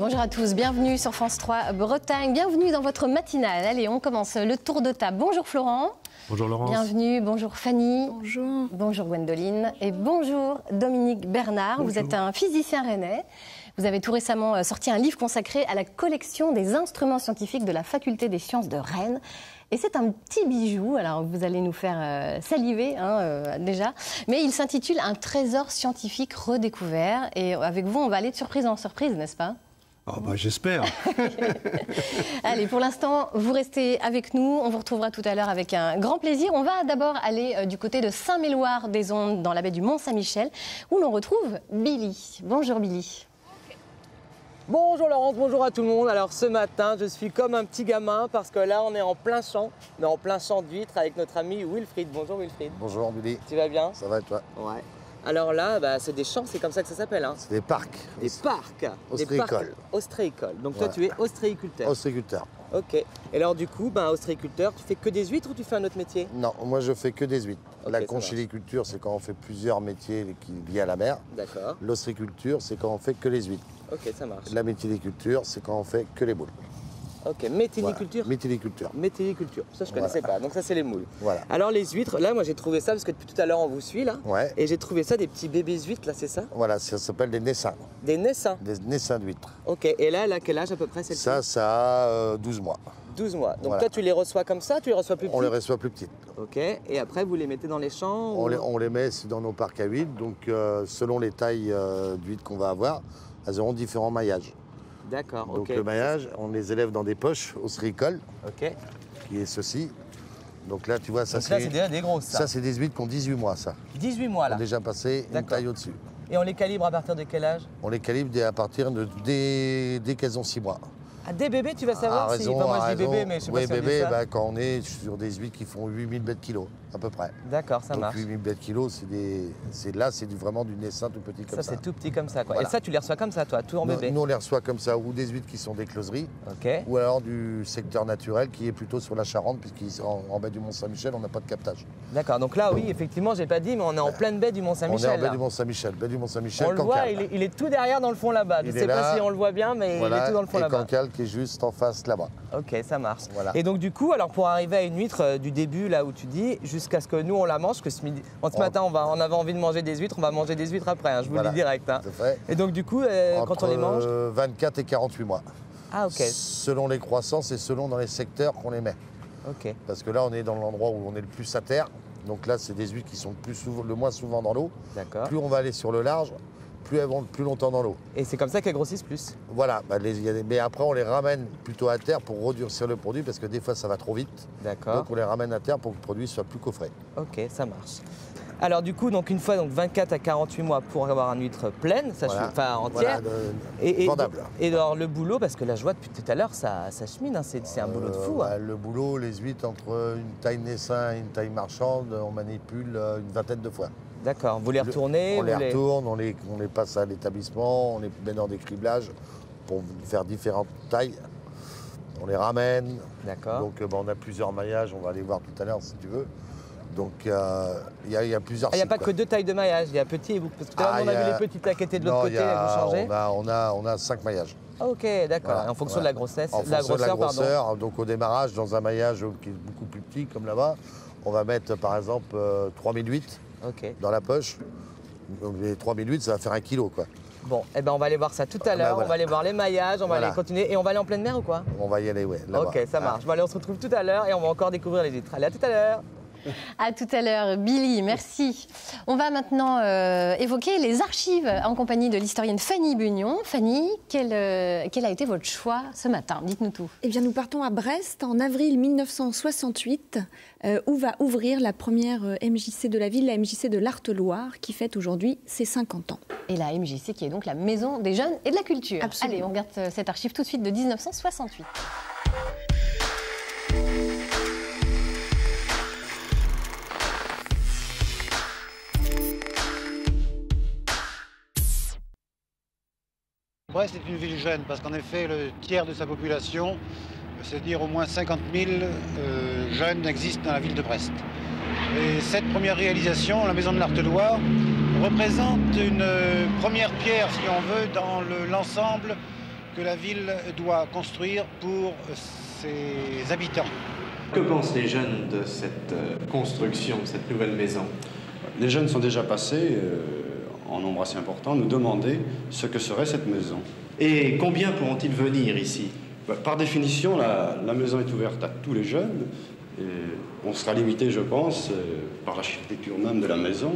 bonjour à tous, bienvenue sur France 3 Bretagne, bienvenue dans votre matinale. Allez, on commence le tour de table. Bonjour Florent. Bonjour Laurence. Bienvenue, bonjour Fanny. Bonjour. Bonjour Gwendoline et bonjour Dominique Bernard. Bonjour. Vous êtes un physicien rennais. Vous avez tout récemment sorti un livre consacré à la collection des instruments scientifiques de la Faculté des sciences de Rennes. Et c'est un petit bijou, alors vous allez nous faire saliver déjà, mais il s'intitule « Un trésor scientifique redécouvert ». Et avec vous, on va aller de surprise en surprise, n'est-ce pas ? Oh bah, j'espère. Allez, pour l'instant, vous restez avec nous. On vous retrouvera tout à l'heure avec un grand plaisir. On va d'abord aller du côté de Saint-Méloire-des-Ondes, dans la baie du Mont-Saint-Michel, où l'on retrouve Billy. Bonjour Billy. Bonjour Laurence, bonjour à tout le monde. Alors ce matin, je suis comme un petit gamin parce que là, on est en plein champ. On est en plein champ d'huîtres avec notre ami Wilfried. Bonjour Wilfried. Bonjour Billy. Tu vas bien? Ça va et toi? Ouais. Alors là, c'est des champs, c'est comme ça que ça s'appelle, hein? C'est des parcs. Des parcs. Ostréicoles. Ostréicoles. Donc voilà. Toi, tu es ostréiculteur. Ostréiculteur. Ok. Et alors du coup, ostréiculteur, tu fais que des huîtres ou tu fais un autre métier? Non, moi je fais que des huîtres. Okay, la conchyliculture, c'est quand on fait plusieurs métiers liés à la mer. D'accord. L'ostréiculture, c'est quand on fait que les huîtres. Ok, ça marche. La méthyliculture, c'est quand on fait que les moules. Ok, méthyliculture. Voilà. Méthyliculture. Méthyliculture, ça je connaissais pas, donc ça c'est les moules. Voilà. Alors les huîtres, là moi j'ai trouvé ça parce que depuis tout à l'heure on vous suit là. Ouais. Et j'ai trouvé ça des petits bébés huîtres là, c'est ça? Voilà, ça s'appelle des naissins. Des naissins. Des naissins d'huîtres. Ok, et là, elle a quel âge à peu près celle-ci? Ça a 12 mois. 12 mois. Donc voilà. toi tu les reçois comme ça, tu les reçois plus petites? On les reçoit plus petites. Ok, et après vous les mettez dans les champs? On les met dans nos parcs à huîtres, donc selon les tailles d'huîtres qu'on va avoir, elles auront différents maillages. D'accord, ok. Donc le maillage, on les élève dans des poches ostréicoles, ok. qui est ceci. Donc là, tu vois, ça c'est déjà des grosses, ça. Ça, c'est des huîtres qui ont 18 mois, ça. 18 mois, là. On a déjà passé une taille au-dessus. Et on les calibre à partir de quel âge? On les calibre à partir dès qu'elles ont 6 mois. Ah, des bébés, tu vas savoir si... Enfin, moi, je dis bébé, mais je sais pas si on dit bébé, ça. quand on est sur des huîtres qui font 8000 mètres kilos, à peu près. D'accord, ça marche. 8000 mètres kilos, c'est vraiment du naissin tout petit comme ça. Ça, c'est tout petit comme ça, quoi. Voilà. Et ça, tu les reçois comme ça, toi, tout en bébé? Nous, on les reçoit comme ça, ou des huîtres qui sont des closeries, ou alors du secteur naturel qui est plutôt sur la Charente, puisqu'en baie du Mont-Saint-Michel, on n'a pas de captage. D'accord, donc là, oui, effectivement, j'ai pas dit, mais on est en pleine baie du Mont-Saint-Michel. On est en baie du Mont-Saint-Michel, On le voit, il est tout derrière dans le fond là-bas. Je sais pas si on le voit bien, mais il est tout dans le fond là-bas. Et Cancale qui est juste en face là-bas. Ok, ça marche. Voilà. Et donc du coup, alors pour arriver à une huître du début, là où tu dis, jusqu'à ce que nous on la mange, que ce matin on avait envie de manger des huîtres, on va manger des huîtres après, hein, je vous le dis direct. Hein. Et donc du coup, quand on les mange 24 et 48 mois. Ah ok. Selon les croissances et selon dans les secteurs qu'on les met. Ok. Parce que là on est dans l'endroit où on est le plus à terre, donc là c'est des huîtres qui sont le moins souvent dans l'eau. D'accord. Plus on va aller sur le large, plus elles vont plus longtemps dans l'eau. Et c'est comme ça qu'elles grossissent plus? Voilà, mais après on les ramène plutôt à terre pour redurcir le produit parce que des fois ça va trop vite. D'accord. Donc on les ramène à terre pour que le produit soit plus coffré. Ok, ça marche. Alors du coup, donc une fois 24 à 48 mois pour avoir une huître pleine, enfin entière. Voilà, vendable. Et alors le boulot, parce que là je vois depuis tout à l'heure, ça chemine, hein, c'est un boulot de fou. Hein. Le boulot, les huîtres entre une taille naissin et une taille marchande, on manipule une vingtaine de fois. D'accord, vous les retournez? On les retourne, on les passe à l'établissement, on les met dans des criblages pour faire différentes tailles. On les ramène. D'accord. Donc on a plusieurs maillages, on va aller voir tout à l'heure si tu veux. Donc il y a plusieurs. Il n'y a pas que 2 tailles de maillage, il y a petit et vous. Parce que tout à l'heure on a vu les petites là qui étaient de l'autre côté, là, vous changez? On a 5 maillages. Ok, d'accord. Voilà, en fonction de la grossesse, en fonction de la grosseur, donc au démarrage, dans un maillage qui est beaucoup plus petit comme là-bas, on va mettre par exemple 3008 dans la poche. Donc les 3008, ça va faire 1 kilo quoi. Bon, eh ben on va aller voir ça tout à l'heure, on va aller voir les maillages, on va aller continuer et on va aller en pleine mer ou quoi? On va y aller, ouais. Ok, ça marche. Bon allez, on se retrouve tout à l'heure et on va encore découvrir les huîtres. Allez, à tout à l'heure. À tout à l'heure, Billy, merci. On va maintenant évoquer les archives en compagnie de l'historienne Fanny Bugnon. Fanny, quel a été votre choix ce matin? Dites-nous tout. Eh bien, nous partons à Brest en avril 1968, où va ouvrir la première MJC de la ville, la MJC de l'Arteloire, qui fête aujourd'hui ses 50 ans. Et la MJC qui est donc la Maison des Jeunes et de la Culture. Absolument. Allez, on regarde cette archive tout de suite de 1968. Brest est une ville jeune parce qu'en effet, le tiers de sa population, c'est-à-dire au moins 50 000 jeunes, existent dans la ville de Brest. Et cette première réalisation, la Maison de l'Arteloire, représente une première pierre, si on veut, dans l'ensemble que la ville doit construire pour ses habitants. Que pensent les jeunes de cette construction, de cette nouvelle maison? Les jeunes sont déjà passés, en nombre assez important, nous demander ce que serait cette maison. Et combien pourront-ils venir ici? Par définition, la maison est ouverte à tous les jeunes. Et on sera limité, je pense, par l'architecture même de la maison.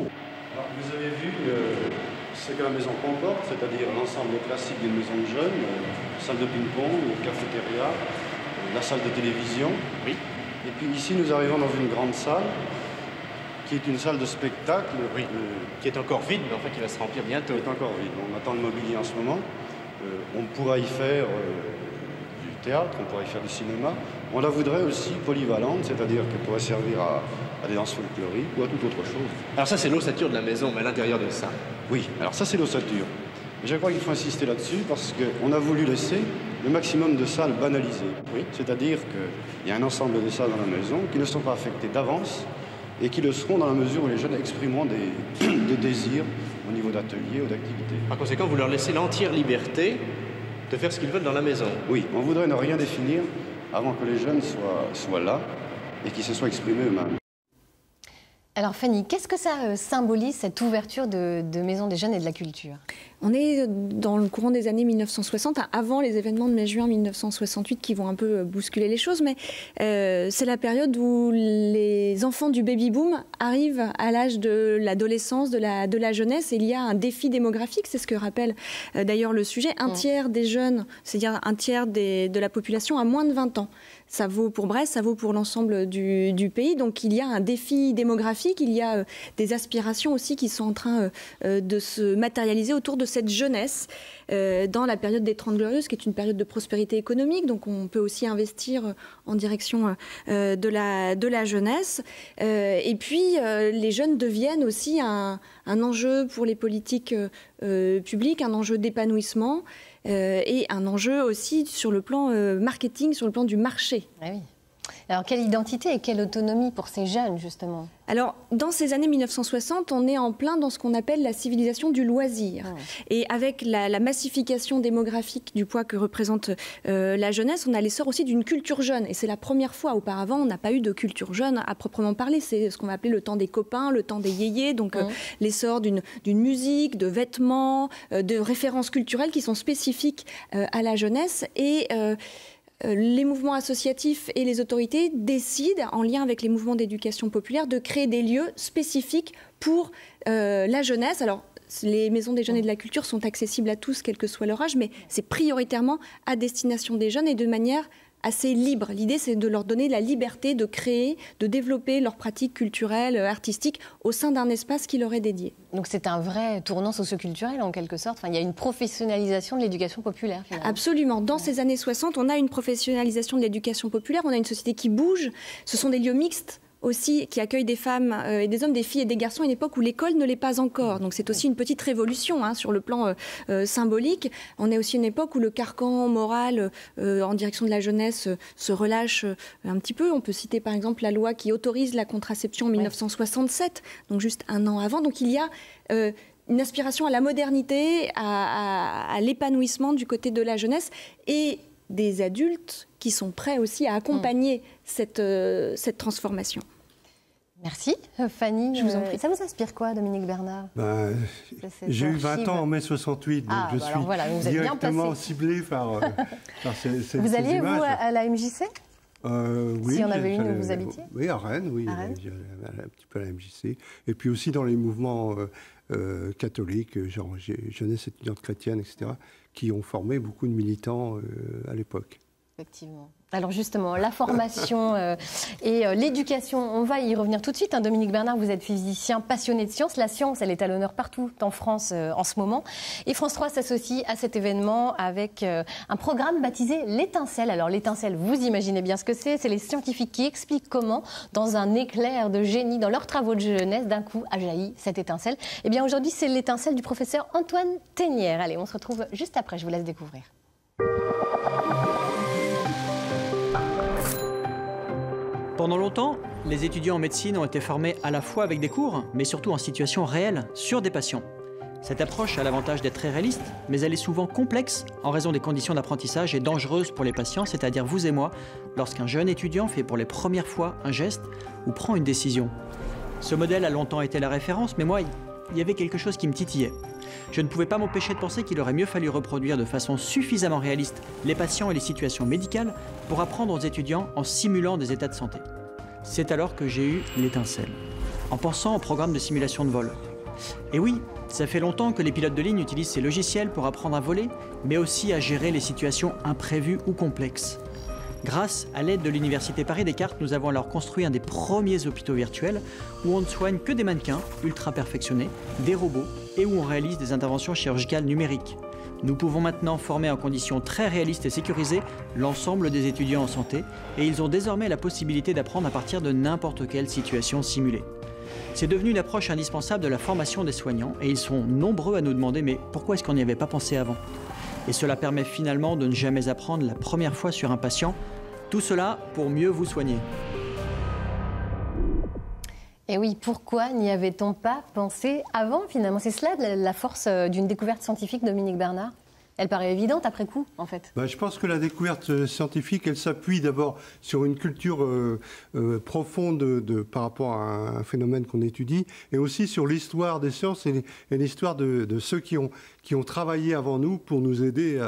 Alors, vous avez vu ce que la maison comporte, c'est-à-dire l'ensemble classique d'une maison de jeunes, salle de ping-pong, cafétéria, la salle de télévision. Oui. Et puis ici, nous arrivons dans une grande salle, qui est une salle de spectacle. Oui, qui est encore vide, mais enfin qui va se remplir bientôt. Qui est encore vide. On attend le mobilier en ce moment. On pourra y faire du théâtre, on pourra y faire du cinéma. On la voudrait aussi polyvalente, c'est-à-dire qu'elle pourrait servir à des danses folkloriques ou à toute autre chose. Alors ça, c'est l'ossature de la maison, mais à l'intérieur de ça. Oui, alors ça, c'est l'ossature. Je crois qu'il faut insister là-dessus parce qu'on a voulu laisser le maximum de salles banalisées. Oui. C'est-à-dire qu'il y a un ensemble de salles dans la maison qui ne sont pas affectées d'avance et qui le seront dans la mesure où les jeunes exprimeront des désirs au niveau d'ateliers ou d'activités. Par conséquent, vous leur laissez l'entière liberté de faire ce qu'ils veulent dans la maison. Oui, on voudrait ne rien définir avant que les jeunes soient là et qu'ils se soient exprimés eux-mêmes. Alors Fanny, qu'est-ce que ça symbolise, cette ouverture de Maison des Jeunes et de la Culture? On est dans le courant des années 1960, avant les événements de mai-juin 1968 qui vont un peu bousculer les choses, mais c'est la période où les enfants du baby-boom arrivent à l'âge de l'adolescence, de la jeunesse, et il y a un défi démographique, c'est ce que rappelle d'ailleurs le sujet. Un tiers des jeunes, c'est-à-dire un tiers de la population a moins de 20 ans. Ça vaut pour Brest, ça vaut pour l'ensemble du pays. Donc il y a un défi démographique, il y a des aspirations aussi qui sont en train de se matérialiser autour de cette jeunesse dans la période des 30 Glorieuses, qui est une période de prospérité économique. Donc on peut aussi investir en direction de la jeunesse. Et puis les jeunes deviennent aussi un enjeu pour les politiques publiques, un enjeu d'épanouissement. Et un enjeu aussi sur le plan marketing, sur le plan du marché. Ah oui. Alors, quelle identité et quelle autonomie pour ces jeunes, justement? Alors, dans ces années 1960, on est en plein dans ce qu'on appelle la civilisation du loisir. Oh. Et avec la massification démographique du poids que représente la jeunesse, on a l'essor aussi d'une culture jeune. Et c'est la première fois. Auparavant, on n'a pas eu de culture jeune à proprement parler. C'est ce qu'on va appeler le temps des copains, le temps des yéyés. Donc, l'essor d'une musique, de vêtements, de références culturelles qui sont spécifiques à la jeunesse. Et les mouvements associatifs et les autorités décident, en lien avec les mouvements d'éducation populaire, de créer des lieux spécifiques pour la jeunesse. Alors, les maisons des jeunes et de la culture sont accessibles à tous, quel que soit leur âge, mais c'est prioritairement à destination des jeunes et de manière assez libre. L'idée, c'est de leur donner la liberté de créer, de développer leurs pratiques culturelles, artistiques, au sein d'un espace qui leur est dédié. Donc c'est un vrai tournant socioculturel, en quelque sorte. Enfin, il y a une professionnalisation de l'éducation populaire, finalement. Absolument. Dans ces années 60, on a une professionnalisation de l'éducation populaire, on a une société qui bouge. Ce sont des lieux mixtes aussi, qui accueillent des femmes et des hommes, des filles et des garçons à une époque où l'école ne l'est pas encore. Donc c'est aussi une petite révolution sur le plan symbolique. On est aussi une époque où le carcan moral en direction de la jeunesse se relâche un petit peu. On peut citer par exemple la loi qui autorise la contraception en 1967, donc juste un an avant. Donc il y a une aspiration à la modernité, à l'épanouissement du côté de la jeunesse et des adultes qui sont prêts aussi à accompagner cette transformation. Merci Fanny. Je vous en prie. Ça vous inspire quoi, Dominique Bernard? J'ai eu 20 ans en mai 68, donc je suis directement ciblé par ces Vous alliez, images. vous, à la MJC? Oui. S'il y en avait une où vous habitiez? Oui, à Rennes, oui. À Rennes. Un petit peu à la MJC. Et puis aussi dans les mouvements catholiques, genre jeunesse étudiante chrétienne, etc., qui ont formé beaucoup de militants à l'époque. Effectivement. Alors justement, la formation et l'éducation, on va y revenir tout de suite. Dominique Bernard, vous êtes physicien passionné de sciences. La science, elle est à l'honneur partout en France en ce moment. Et France 3 s'associe à cet événement avec un programme baptisé l'Étincelle. Alors l'Étincelle, vous imaginez bien ce que c'est. C'est les scientifiques qui expliquent comment, dans un éclair de génie, dans leurs travaux de jeunesse, d'un coup a jailli cette étincelle. Eh bien aujourd'hui, c'est l'étincelle du professeur Antoine Ténière. Allez, on se retrouve juste après, je vous laisse découvrir. Pendant longtemps, les étudiants en médecine ont été formés à la fois avec des cours, mais surtout en situation réelle, sur des patients. Cette approche a l'avantage d'être très réaliste, mais elle est souvent complexe en raison des conditions d'apprentissage et dangereuse pour les patients, c'est-à-dire vous et moi, lorsqu'un jeune étudiant fait pour les premières fois un geste ou prend une décision. Ce modèle a longtemps été la référence, mais moi, il y avait quelque chose qui me titillait. Je ne pouvais pas m'empêcher de penser qu'il aurait mieux fallu reproduire de façon suffisamment réaliste les patients et les situations médicales pour apprendre aux étudiants en simulant des états de santé. C'est alors que j'ai eu l'étincelle, en pensant au programme de simulation de vol. Et oui, ça fait longtemps que les pilotes de ligne utilisent ces logiciels pour apprendre à voler, mais aussi à gérer les situations imprévues ou complexes. Grâce à l'aide de l'Université Paris-Descartes, nous avons alors construit un des premiers hôpitaux virtuels où on ne soigne que des mannequins ultra perfectionnés, des robots et où on réalise des interventions chirurgicales numériques. Nous pouvons maintenant former en conditions très réalistes et sécurisées l'ensemble des étudiants en santé et ils ont désormais la possibilité d'apprendre à partir de n'importe quelle situation simulée. C'est devenu une approche indispensable de la formation des soignants et ils sont nombreux à nous demander mais pourquoi est-ce qu'on n'y avait pas pensé avant ? Et cela permet finalement de ne jamais apprendre la première fois sur un patient. Tout cela pour mieux vous soigner. Et oui, pourquoi n'y avait-on pas pensé avant finalement? C'est cela la force d'une découverte scientifique, Dominique Bernard? Elle paraît évidente après coup, en fait. Je pense que la découverte scientifique, elle s'appuie d'abord sur une culture profonde par rapport à un phénomène qu'on étudie, et aussi sur l'histoire des sciences et l'histoire de ceux qui ont travaillé avant nous pour nous aider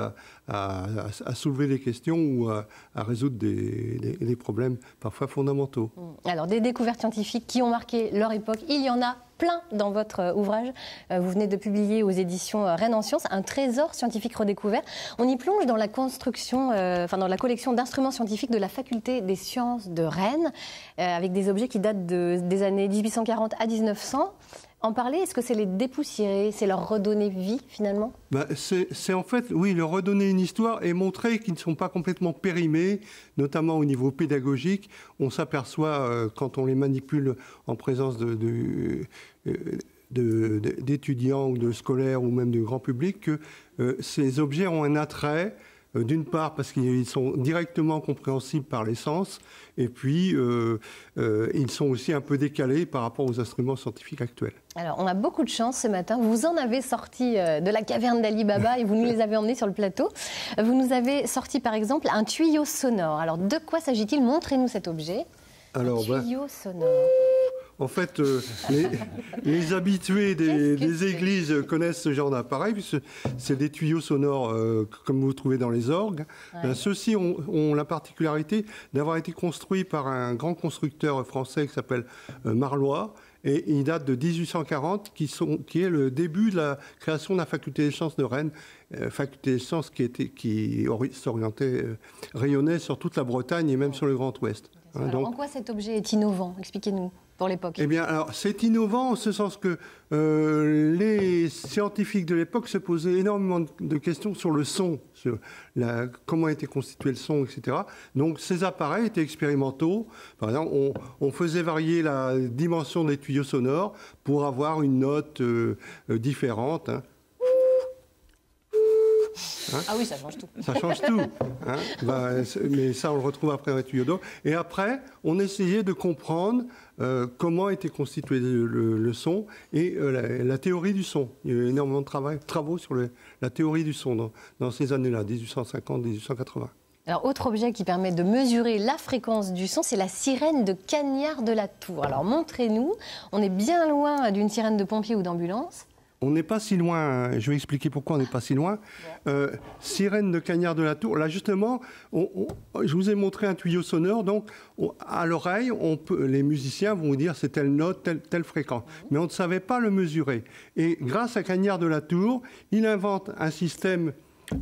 à soulever des questions ou à résoudre des problèmes parfois fondamentaux. Alors, des découvertes scientifiques qui ont marqué leur époque, il y en a plein dans votre ouvrage. Vous venez de publier aux éditions Rennes en Sciences un trésor scientifique redécouvert. On y plonge dans la construction, dans la collection d'instruments scientifiques de la faculté des sciences de Rennes, avec des objets qui datent des années 1840 à 1900. En parler, est-ce que c'est les dépoussiérer, c'est leur redonner vie finalement? C'est en fait, oui, leur redonner une histoire et montrer qu'ils ne sont pas complètement périmés, notamment au niveau pédagogique. On s'aperçoit quand on les manipule en présence d'étudiants ou de scolaires ou même de grand public que ces objets ont un attrait. D'une part parce qu'ils sont directement compréhensibles par les sens, et puis ils sont aussi un peu décalés par rapport aux instruments scientifiques actuels. Alors, on a beaucoup de chance ce matin. Vous en avez sorti de la caverne d'Ali Baba et vous nous les avez emmenés sur le plateau. Vous nous avez sorti par exemple un tuyau sonore. Alors, de quoi s'agit-il? Montrez-nous cet objet. Alors, un tuyau sonore. En fait, les habitués des églises connaissent ce genre d'appareil, puisque c'est des tuyaux sonores comme vous trouvez dans les orgues. Ouais. Ceux-ci ont la particularité d'avoir été construits par un grand constructeur français qui s'appelle Marlois, et il date de 1840, qui est le début de la création de la faculté des sciences de Rennes, faculté des sciences qui s'orientait, rayonnait sur toute la Bretagne et même sur le Grand Ouest. Alors, donc, en quoi cet objet est innovant? Expliquez-nous. Pour l'époque. Eh bien, alors, c'est innovant en ce sens que les scientifiques de l'époque se posaient énormément de questions sur le son, sur comment était constitué le son, etc. Donc, ces appareils étaient expérimentaux. Par exemple, on faisait varier la dimension des tuyaux sonores pour avoir une note différente. Ah oui, ça change tout. Ça change tout. Mais ça, on le retrouve après un tuyau d'eau. Et après, on essayait de comprendre comment était constitué le son et la théorie du son. Il y a eu énormément de travaux sur la théorie du son dans ces années-là, 1850-1880. Alors, autre objet qui permet de mesurer la fréquence du son, c'est la sirène de Cagnard de la Tour. Alors, montrez-nous. On est bien loin d'une sirène de pompier ou d'ambulance. On n'est pas si loin, je vais expliquer pourquoi on n'est pas si loin. Sirène de Cagnard de la Tour, là justement, je vous ai montré un tuyau sonore, donc à l'oreille, les musiciens vont vous dire c'est telle note, telle fréquence, mais on ne savait pas le mesurer. Et grâce à Cagnard de la Tour, il invente un système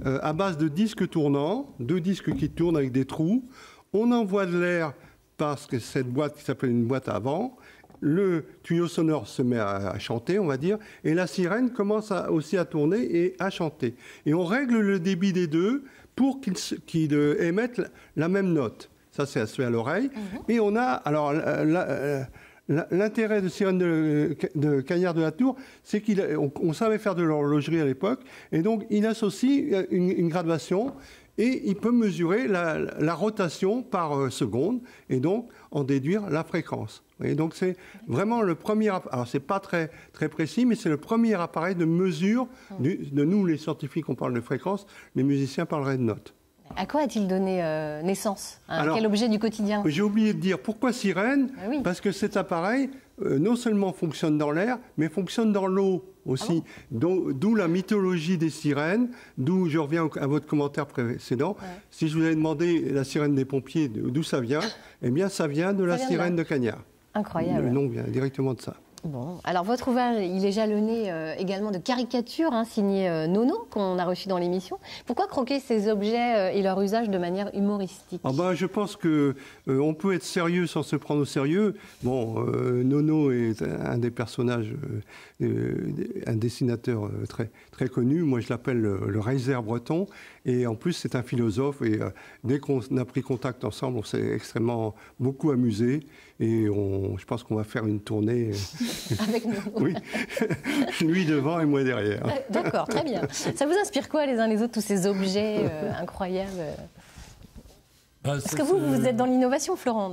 à base de disques tournants, 2 disques qui tournent avec des trous. On envoie de l'air parce que cette boîte qui s'appelle une boîte à vent, le tuyau sonore se met à chanter, on va dire, et la sirène commence aussi à tourner et à chanter. Et on règle le débit des deux pour qu'ils émettent la même note. Ça, c'est à l'oreille. Et on a, alors, l'intérêt de sirène de Cagnard de la Tour, c'est qu'on savait faire de l'horlogerie à l'époque, et donc il associe une graduation, et il peut mesurer la rotation par seconde et donc en déduire la fréquence. Et donc c'est vraiment le premier, alors c'est pas très précis, mais c'est le premier appareil de mesure de nous les scientifiques, on parle de fréquence, les musiciens parleraient de notes. À quoi a-t-il donné naissance? Quel objet du quotidien? J'ai oublié de dire pourquoi sirène, parce que cet appareil non seulement fonctionne dans l'air, mais fonctionne dans l'eau aussi. D'où la mythologie des sirènes, d'où je reviens à votre commentaire précédent. Si je vous avais demandé la sirène des pompiers, d'où ça vient, eh bien ça vient de la sirène de Cagnard. Incroyable. Le nom vient directement de ça. Bon, alors votre ouvrage, il est jalonné également de caricatures signées Nono, qu'on a reçues dans l'émission. Pourquoi croquer ces objets et leur usage de manière humoristique? Je pense qu'on peut être sérieux sans se prendre au sérieux. Bon, Nono est un des personnages, un dessinateur très connu. Moi, je l'appelle le Reiser breton. Et en plus, c'est un philosophe. Et dès qu'on a pris contact ensemble, on s'est extrêmement beaucoup amusé. Et je pense qu'on va faire une tournée. Avec nous. Oui, lui devant et moi derrière. D'accord, très bien. Ça vous inspire quoi les uns les autres, tous ces objets incroyables? Parce que vous êtes dans l'innovation, Florent.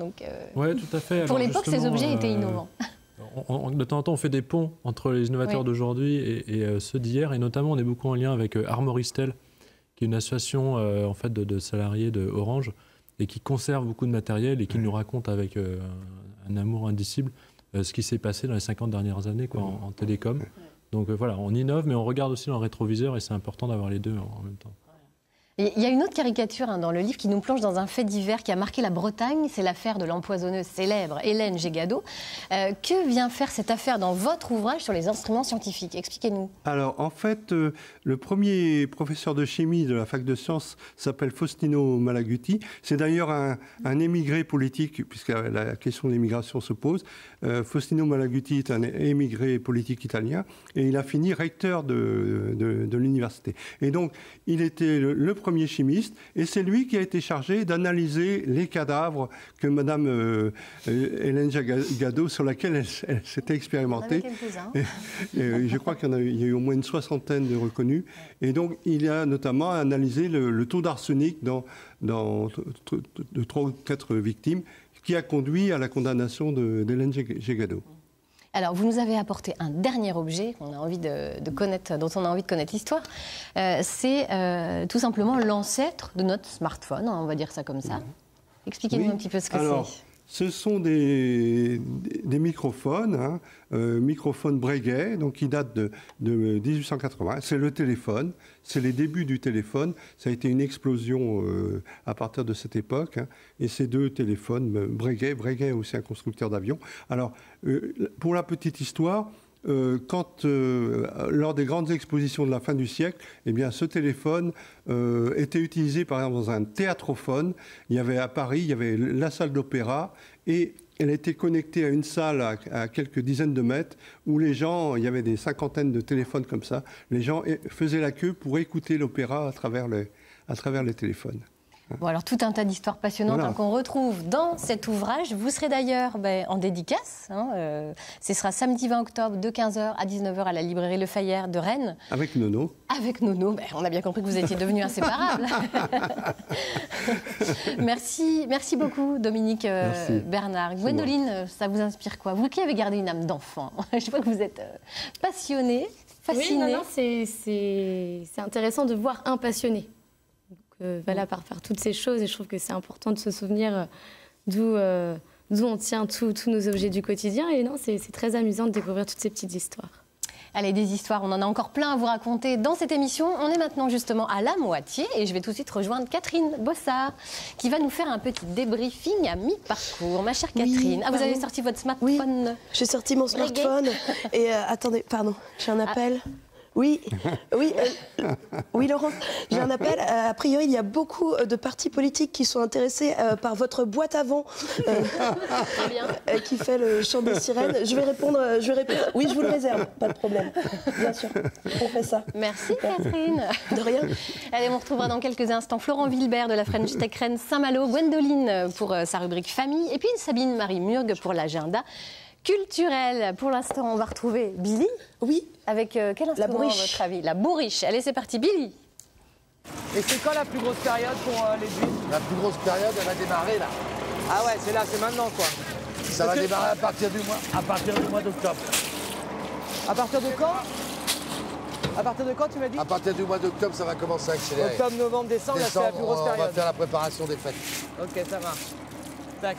Oui, tout à fait. Pour l'époque, ces objets étaient innovants. De temps en temps, on fait des ponts entre les innovateurs d'aujourd'hui et ceux d'hier. Et notamment, on est beaucoup en lien avec Armoristel, qui est une association en fait, de salariés de Orange et qui conserve beaucoup de matériel et qui nous raconte avec un amour indicible ce qui s'est passé dans les 50 dernières années en télécom. Donc voilà, on innove, mais on regarde aussi dans le rétroviseur et c'est important d'avoir les deux en même temps. Il y a une autre caricature dans le livre qui nous plonge dans un fait divers qui a marqué la Bretagne, c'est l'affaire de l'empoisonneuse célèbre Hélène Gégado. Que vient faire cette affaire dans votre ouvrage sur les instruments scientifiques? Expliquez-nous. Alors, en fait, le premier professeur de chimie de la fac de sciences s'appelle Faustino Malaguti. C'est d'ailleurs un émigré politique, puisque la question de l'immigration se pose. Faustino Malaguti est un émigré politique italien et il a fini recteur de l'université. Et donc, il était le premier chimiste, et c'est lui qui a été chargé d'analyser les cadavres que Madame Hélène Gégado, sur laquelle elle s'était expérimentée. Et je crois qu'il y a eu au moins une soixantaine de reconnus. Et donc, il a notamment analysé le taux d'arsenic dans 3 ou 4 victimes, qui a conduit à la condamnation d'Hélène Gégado. Alors, vous nous avez apporté un dernier objet qu'on a envie de connaître, dont on a envie de connaître l'histoire. C'est tout simplement l'ancêtre de notre smartphone, on va dire ça comme ça. Expliquez-nous un petit peu ce que c'est. Ce sont des microphones, microphones Breguet, donc qui datent de 1880. C'est le téléphone, c'est les débuts du téléphone. Ça a été une explosion à partir de cette époque. Et ces deux téléphones, Breguet est aussi un constructeur d'avions. Alors, pour la petite histoire, lors des grandes expositions de la fin du siècle, eh bien, ce téléphone était utilisé par exemple dans un théâtrophone. Il y avait à Paris, il y avait la salle d'opéra et elle était connectée à une salle à quelques dizaines de mètres où les gens, il y avait des cinquantaines de téléphones comme ça, les gens faisaient la queue pour écouter l'opéra à travers les téléphones. Bon, alors tout un tas d'histoires passionnantes qu'on retrouve dans cet ouvrage. Vous serez d'ailleurs en dédicace. Ce sera samedi 20 octobre de 15h à 19h à la librairie Le Fayère de Rennes. Avec Nono. Avec Nono. On a bien compris que vous étiez devenus inséparables. Merci beaucoup, Dominique Bernard. Gwendoline, ça vous inspire quoi? Vous qui avez gardé une âme d'enfant, je vois que vous êtes passionnée, fascinée. Oui, c'est intéressant de voir un passionné. Voilà, par faire toutes ces choses, et je trouve que c'est important de se souvenir d'où on tient tous nos objets du quotidien. Et non, c'est très amusant de découvrir toutes ces petites histoires. Allez, des histoires, on en a encore plein à vous raconter dans cette émission. On est maintenant justement à la moitié et je vais tout de suite rejoindre Catherine Bossard qui va nous faire un petit débriefing à mi-parcours. Ma chère Catherine, vous avez sorti votre smartphone? Oui, j'ai sorti mon smartphone et attendez, pardon, j'ai un appel. Oui, Laurence, j'ai un appel. A priori, il y a beaucoup de partis politiques qui sont intéressés par votre boîte à vent qui fait le chant des sirènes. Je vais répondre. Oui, je vous le réserve, pas de problème. Bien sûr, on fait ça. Merci Catherine. De rien. Allez, on retrouvera dans quelques instants Florent Wilbert de la French Tech Rennes Saint-Malo, Gwendoline pour sa rubrique famille et puis Sabine Marie Murgue pour l'agenda culturel. Pour l'instant, on va retrouver Billy. Oui. Avec quel instrument, à votre avis? La bourriche. Allez, c'est parti, Billy. Et c'est quand la plus grosse période pour les huîtres? La plus grosse période, elle va démarrer là. Ah ouais, c'est là, c'est maintenant quoi. Ça va démarrer à partir du mois d'octobre. À partir de quand? À partir de quand tu m'as dit? À partir du mois d'octobre, ça va commencer à accélérer. Octobre, novembre, décembre, là c'est la plus grosse période. On va faire la préparation des fêtes. Ok, ça marche. Tac.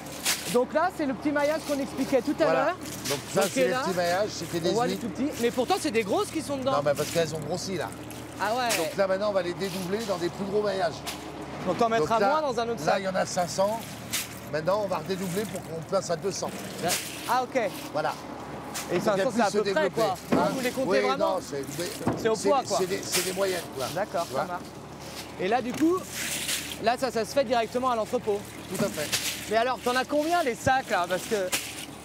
Donc là, c'est le petit maillage qu'on expliquait tout à l'heure. Donc ça, c'est les petits maillages, c'était des huîtres. Tout petits. Mais pourtant, c'est des grosses qui sont dedans. Non, mais parce qu'elles ont grossi là. Ah ouais. Donc là, maintenant, on va les dédoubler dans des plus gros maillages. Donc t'en mettras moins dans un autre sac. Là, il y en a 500. Maintenant, on va redédoubler pour qu'on passe à 200. Ah ok. Voilà. Et 500, c'est à peu près quoi. Vous les comptez vraiment? C'est au poids quoi. C'est des moyennes quoi. D'accord, ça marche. Et là, du coup, là, ça se fait directement à l'entrepôt. Tout à fait. Mais alors, t'en as combien les sacs là? Parce que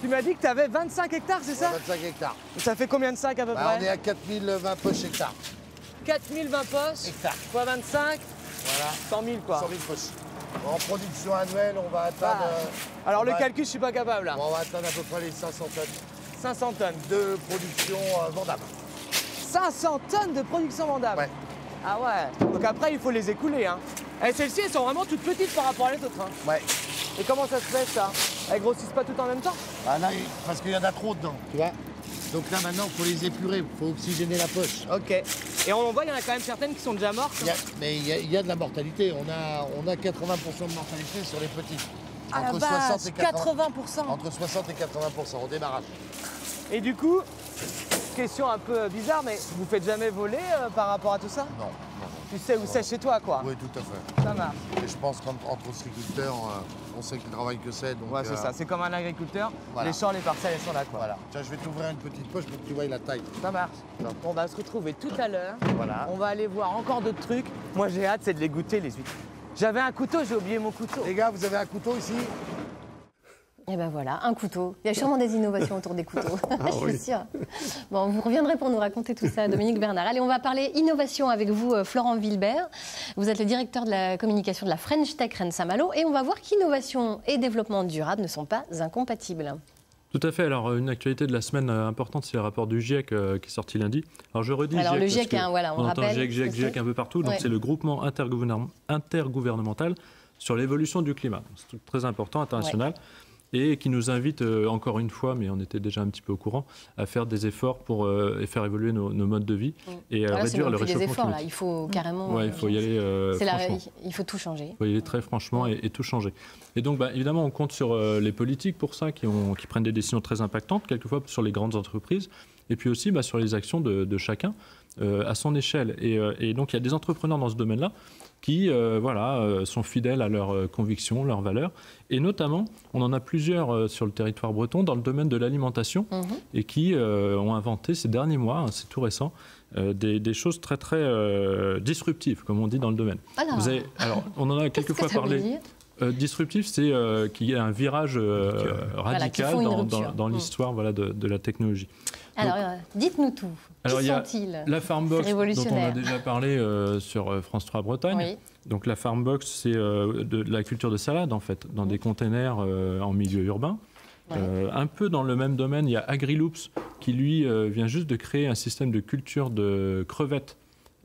tu m'as dit que tu avais 25 hectares, c'est ça? 25 hectares. Ça fait combien de sacs à peu près? On est à 4020 poches hectares. 4020 poches hectares. Fois 25, voilà. 100 000 quoi. 100 000 poches. En production annuelle, on va atteindre... Alors le calcul, je suis pas capable là. On va atteindre à peu près les 500 tonnes. 500 tonnes. De production vendable. 500 tonnes de production vendable? Ouais. Ah ouais. Donc après, il faut les écouler. Hein. Et celles-ci, elles sont vraiment toutes petites par rapport à les autres. Hein. Ouais. Et comment ça se fait ça? Elles grossissent pas toutes en même temps? Ah là, parce qu'il y en a trop dedans, tu vois. Donc là maintenant, il faut les épurer, il faut oxygéner la poche. Ok. Et on voit, il y en a quand même certaines qui sont déjà mortes. Mais il y a de la mortalité. On a 80% de mortalité sur les petites. À la base, 80%. Entre 60 et 80% au démarrage. Et du coup, question un peu bizarre, mais vous faites jamais voler par rapport à tout ça? Non. Tu sais où c'est chez toi, quoi? Oui, tout à fait. Ça marche. Et je pense qu'entre ostréiculteurs, on sait quel travail que c'est. Ouais, c'est ça. C'est comme un agriculteur. Voilà. Les champs, les parcelles, elles sont là, quoi. Voilà. Tiens, je vais t'ouvrir une petite poche pour que tu voies la taille. Ça marche. On va se retrouver tout à l'heure. Voilà. On va aller voir encore d'autres trucs. Moi, j'ai hâte, c'est de les goûter, les huîtres. J'avais un couteau, j'ai oublié mon couteau. Les gars, vous avez un couteau ici? Et ben voilà, un couteau. Il y a sûrement des innovations autour des couteaux, je suis sûre. Bon, vous reviendrez pour nous raconter tout ça, Dominique Bernard. Allez, on va parler innovation avec vous, Florent Wilbert. Vous êtes le directeur de la communication de la French Tech Rennes-Saint-Malo. Et on va voir qu'innovation et développement durable ne sont pas incompatibles. Tout à fait. Alors, une actualité de la semaine importante, c'est le rapport du GIEC qui est sorti lundi. Alors, je redis alors, GIEC, le GIEC, hein, voilà, on rappelle. GIEC un peu partout. Donc, c'est le groupement intergouvernemental sur l'évolution du climat. C'est un truc très important, international. Ouais. Et qui nous invite, encore une fois, mais on était déjà un petit peu au courant, à faire des efforts pour faire évoluer nos modes de vie et réduire le réchauffement climatique. Là. Il faut carrément... Ouais, il faut y aller il faut tout changer. Il faut y aller très franchement et tout changer. Et donc, évidemment, on compte sur les politiques pour ça, qui prennent des décisions très impactantes, quelquefois sur les grandes entreprises, et puis aussi sur les actions de chacun à son échelle. Et donc, il y a des entrepreneurs dans ce domaine-là qui sont fidèles à leurs convictions, leurs valeurs. Et notamment, on en a plusieurs sur le territoire breton dans le domaine de l'alimentation et qui ont inventé ces derniers mois, c'est tout récent, des choses très très disruptives, comme on dit dans le domaine. Alors on en a quelquefois parlé. Disruptif, c'est qu'il y a un virage radical dans l'histoire de la technologie. Alors, dites-nous tout. Alors, il y a la Farmbox, dont on a déjà parlé sur France 3 Bretagne. Oui. Donc, la Farmbox, c'est de la culture de salade, en fait, dans des containers en milieu urbain. Ouais. Un peu dans le même domaine, il y a AgriLoops, qui, lui, vient juste de créer un système de culture de crevettes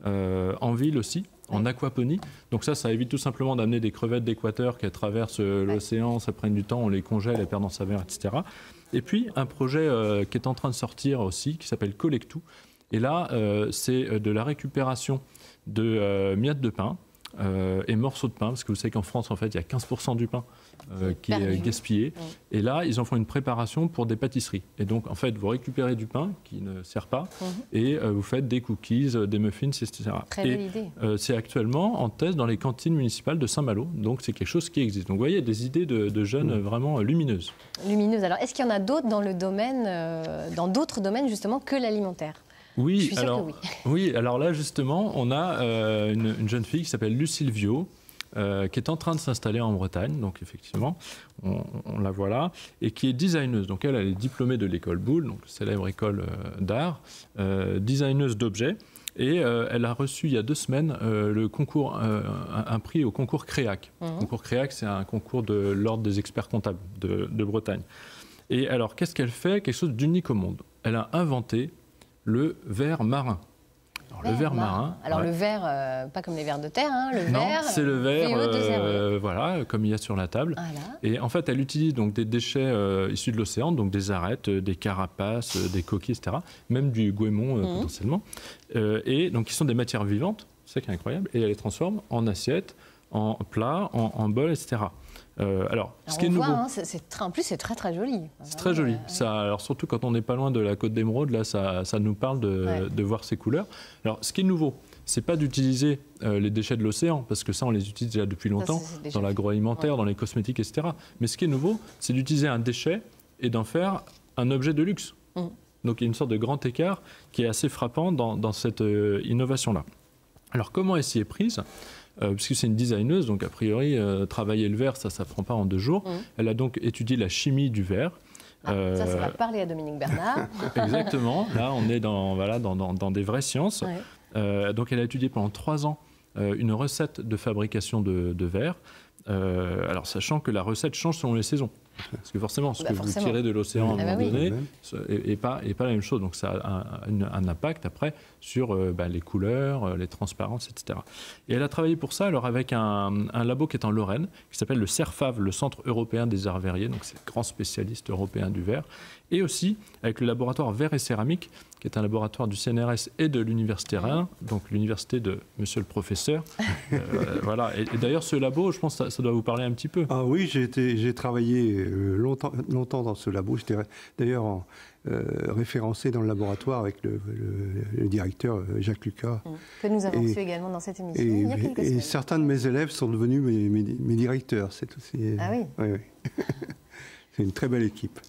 en ville aussi. En aquaponie. Donc ça évite tout simplement d'amener des crevettes d'équateur qui traversent l'océan, ça prenne du temps, on les congèle, elles perdent en saveur, etc. Et puis un projet qui est en train de sortir aussi, qui s'appelle Collectou. Et là, c'est de la récupération de miettes de pain et morceaux de pain, parce que vous savez qu'en France, en fait, il y a 15% du pain qui est gaspillé. Et là, ils en font une préparation pour des pâtisseries. Et donc, en fait, vous récupérez du pain qui ne sert pas et vous faites des cookies, des muffins, etc. Très belle idée. C'est actuellement en test dans les cantines municipales de Saint-Malo. Donc, c'est quelque chose qui existe. Donc, vous voyez, il y a des idées de jeunes vraiment lumineuses. Lumineuses. Alors, est-ce qu'il y en a d'autres dans le domaine, dans d'autres domaines, justement, que l'alimentaire ? Oui, je suis sûre que oui. Oui, alors là, justement, on a une jeune fille qui s'appelle Lucille Viau, qui est en train de s'installer en Bretagne, donc effectivement, on la voit là, et qui est designeuse. Donc elle est diplômée de l'école Boulle, donc célèbre école d'art, designeuse d'objets, et elle a reçu il y a 2 semaines le concours, un prix au concours Créac. Le concours Créac, c'est un concours de l'ordre des experts comptables de Bretagne. Et alors, qu'est-ce qu'elle fait? Quelque chose d'unique au monde. Elle a inventé le verre marin. Alors Alors, le ver marin. Alors, le ver, pas comme les vers de terre, hein, le non, ver. c'est le ver, voilà, comme il y a sur la table. Voilà. Et en fait, elle utilise donc des déchets issus de l'océan, donc des arêtes, des carapaces, des coquilles, etc. Même du goémon, potentiellement. Et donc, qui sont des matières vivantes, c'est ça qui est incroyable. Et elle les transforme en assiettes, en plats, en bols, etc. Alors, ce qui est nouveau, hein, en plus c'est très très joli. C'est très joli. Ça, alors surtout quand on n'est pas loin de la côte d'Émeraude, là, ça nous parle de voir ces couleurs. Alors, ce qui est nouveau, c'est pas d'utiliser les déchets de l'océan, parce que ça, on les utilise déjà depuis longtemps dans l'agroalimentaire, dans les cosmétiques, etc. Mais ce qui est nouveau, c'est d'utiliser un déchet et d'en faire un objet de luxe. Donc, il y a une sorte de grand écart qui est assez frappant dans cette innovation-là. Alors, comment elle s'y est prise ? Puisque c'est une designeuse, donc a priori, travailler le verre, ça ne prend pas en 2 jours. Elle a donc étudié la chimie du verre. Ça va parler à Dominique Bernard. Exactement. Là, on est dans des vraies sciences. Donc, elle a étudié pendant 3 ans une recette de fabrication de verre. Alors, sachant que la recette change selon les saisons. Parce que forcément, ce que vous tirez de l'océan à un moment donné n'est pas la même chose. Donc ça a un impact après sur les couleurs, les transparences, etc. Et elle a travaillé pour ça alors avec un labo qui est en Lorraine, qui s'appelle le CERFAV, le Centre européen des arts verriers. Donc c'est le grand spécialiste européen du verre. Et aussi avec le laboratoire Verre et Céramique, qui est un laboratoire du CNRS et de l'Université Rennes, donc l'université de monsieur le professeur. Voilà. Et d'ailleurs, ce labo, je pense que ça doit vous parler un petit peu. Ah oui, j'ai travaillé longtemps dans ce labo. J'étais d'ailleurs référencé dans le laboratoire avec le directeur Jacques Lucas. Que nous avons reçu également dans cette émission il y a quelques semaines. Et certains de mes élèves sont devenus mes directeurs. C'est aussi. Ah oui. Oui. C'est une très belle équipe.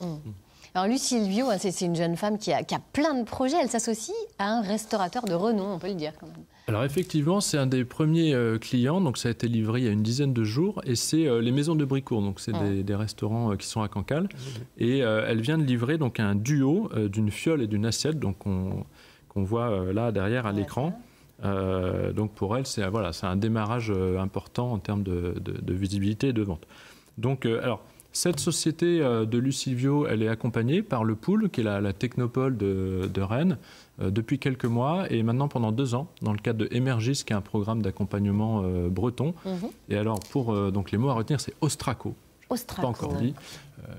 Alors Lucie Silvio, c'est une jeune femme qui a plein de projets. Elle s'associe à un restaurateur de renom, on peut le dire quand même. Alors effectivement, c'est un des premiers clients, donc ça a été livré il y a une dizaine de jours, et c'est les Maisons de Bricourt, donc c'est des restaurants qui sont à Cancale, et elle vient de livrer donc un duo d'une fiole et d'une assiette, donc qu'on voit là derrière à l'écran. Donc pour elle, c'est un démarrage important en termes de visibilité et de vente. Donc alors. Cette société de Lucie Silvio, elle est accompagnée par le Pool, qui est la technopole de Rennes, depuis quelques mois et maintenant pendant 2 ans, dans le cadre de Emergis, qui est un programme d'accompagnement breton. Et alors, pour donc les mots à retenir, c'est Ostraco. Ostraco. Pas encore dit.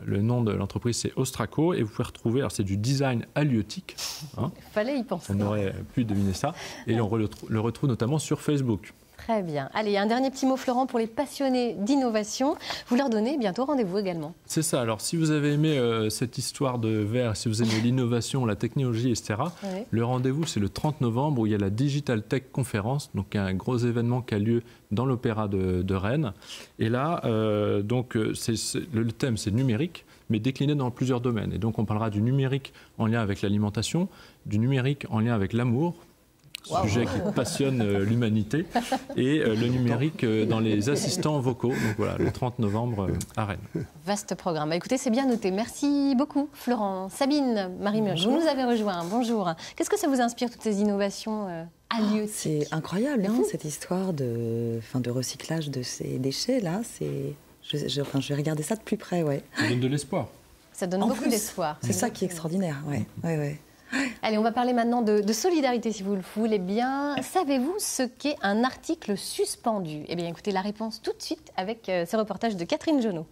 Le nom de l'entreprise, c'est Ostraco. Et vous pouvez retrouver, alors c'est du design halieutique. Il fallait y penser. On aurait pu deviner ça. Et on le retrouve notamment sur Facebook. Très bien. Allez, un dernier petit mot, Florent, pour les passionnés d'innovation. Vous leur donnez bientôt rendez-vous également. C'est ça. Alors, si vous avez aimé cette histoire de verre, si vous aimez l'innovation, la technologie, etc., le rendez-vous, c'est le 30 novembre où il y a la Digital Tech Conference, donc un gros événement qui a lieu dans l'Opéra de Rennes. Et là, donc, le thème, c'est numérique, mais décliné dans plusieurs domaines. Et donc, on parlera du numérique en lien avec l'alimentation, du numérique en lien avec l'amour, sujet qui passionne l'humanité, et le numérique dans les assistants vocaux. Donc voilà, le 30 novembre à Rennes. Vaste programme. Écoutez, c'est bien noté. Merci beaucoup, Florent. Sabine, Marie-Murge, vous nous avez rejoint. Bonjour. Qu'est-ce que ça vous inspire, toutes ces innovations halieutiques ? C'est incroyable, cette histoire de recyclage de ces déchets-là. Je vais regarder ça de plus près, Ça donne de l'espoir. Ça donne beaucoup d'espoir. C'est ça qui est extraordinaire, ouais. Allez, on va parler maintenant de solidarité, si vous le voulez bien. Savez-vous ce qu'est un article suspendu ? Eh bien, écoutez la réponse tout de suite avec ce reportage de Catherine Jonot.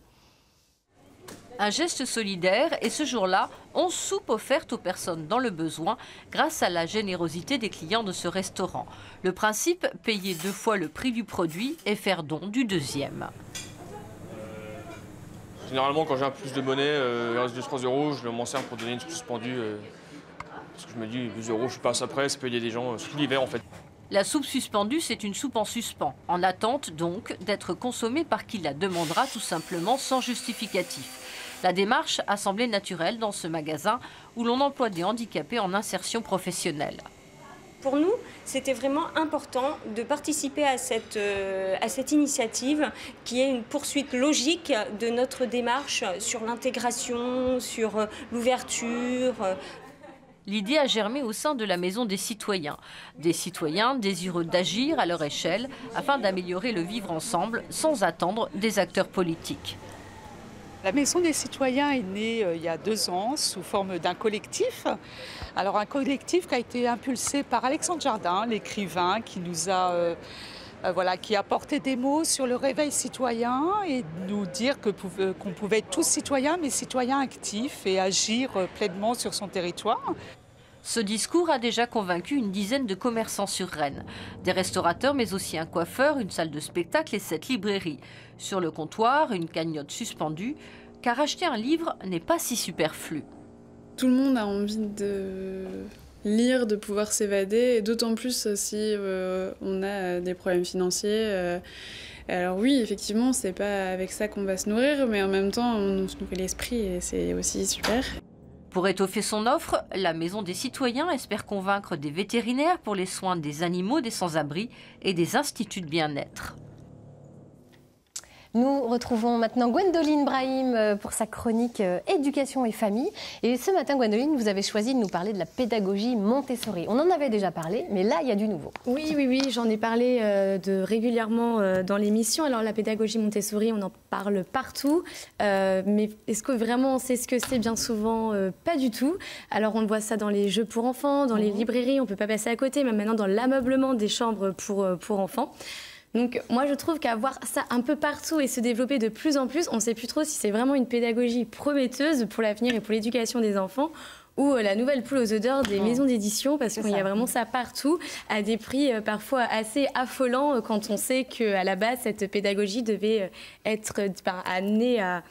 Un geste solidaire et ce jour-là, 11 soupes offertes aux personnes dans le besoin grâce à la générosité des clients de ce restaurant. Le principe, payer 2 fois le prix du produit et faire don du 2e. Généralement, quand j'ai un peu plus de monnaie, il reste 2-3 €, je m'en sers pour donner une soupe suspendue. Parce que je me dis, 2 €, je passe après, ça peut aider des gens, surtout l'hiver en fait. La soupe suspendue, c'est une soupe en suspens, en attente donc d'être consommée par qui la demandera tout simplement sans justificatif. La démarche a semblé naturelle dans ce magasin où l'on emploie des handicapés en insertion professionnelle. Pour nous, c'était vraiment important de participer à cette initiative qui est une poursuite logique de notre démarche sur l'intégration, sur l'ouverture. L'idée a germé au sein de la Maison des citoyens. Des citoyens désireux d'agir à leur échelle afin d'améliorer le vivre ensemble sans attendre des acteurs politiques. La Maison des citoyens est née il y a 2 ans sous forme d'un collectif. Alors un collectif qui a été impulsé par Alexandre Jardin, l'écrivain, qui nous a qui a porté des mots sur le réveil citoyen et nous dire qu'on pouvait être tous citoyens, mais citoyens actifs et agir pleinement sur son territoire. Ce discours a déjà convaincu une dizaine de commerçants sur Rennes. Des restaurateurs, mais aussi un coiffeur, une salle de spectacle et 7 librairies. Sur le comptoir, une cagnotte suspendue, car acheter un livre n'est pas si superflu. Tout le monde a envie de lire, de pouvoir s'évader, et d'autant plus si on a des problèmes financiers. Alors oui, effectivement, c'est pas avec ça qu'on va se nourrir, mais en même temps, on se nourrit l'esprit et c'est aussi super. Pour étoffer son offre, la Maison des citoyens espère convaincre des vétérinaires pour les soins des animaux, des sans-abri et des instituts de bien-être. Nous retrouvons maintenant Gwendoline Brahim pour sa chronique éducation et famille. Et ce matin, Gwendoline, vous avez choisi de nous parler de la pédagogie Montessori. On en avait déjà parlé, mais là, il y a du nouveau. Oui, j'en ai parlé régulièrement dans l'émission. Alors, la pédagogie Montessori, on en parle partout. Mais est-ce que vraiment on sait ce que c'est? Bien souvent, pas du tout. Alors, on voit ça dans les jeux pour enfants, dans les librairies, on ne peut pas passer à côté, mais maintenant dans l'ameublement des chambres pour enfants. Donc moi je trouve qu'avoir ça un peu partout et se développer de plus en plus, on ne sait plus trop si c'est vraiment une pédagogie prometteuse pour l'avenir et pour l'éducation des enfants ou la nouvelle poule aux odeurs des maisons d'édition, parce qu'il y a vraiment ça partout à des prix parfois assez affolants quand on sait qu'à la base cette pédagogie devait être amenée à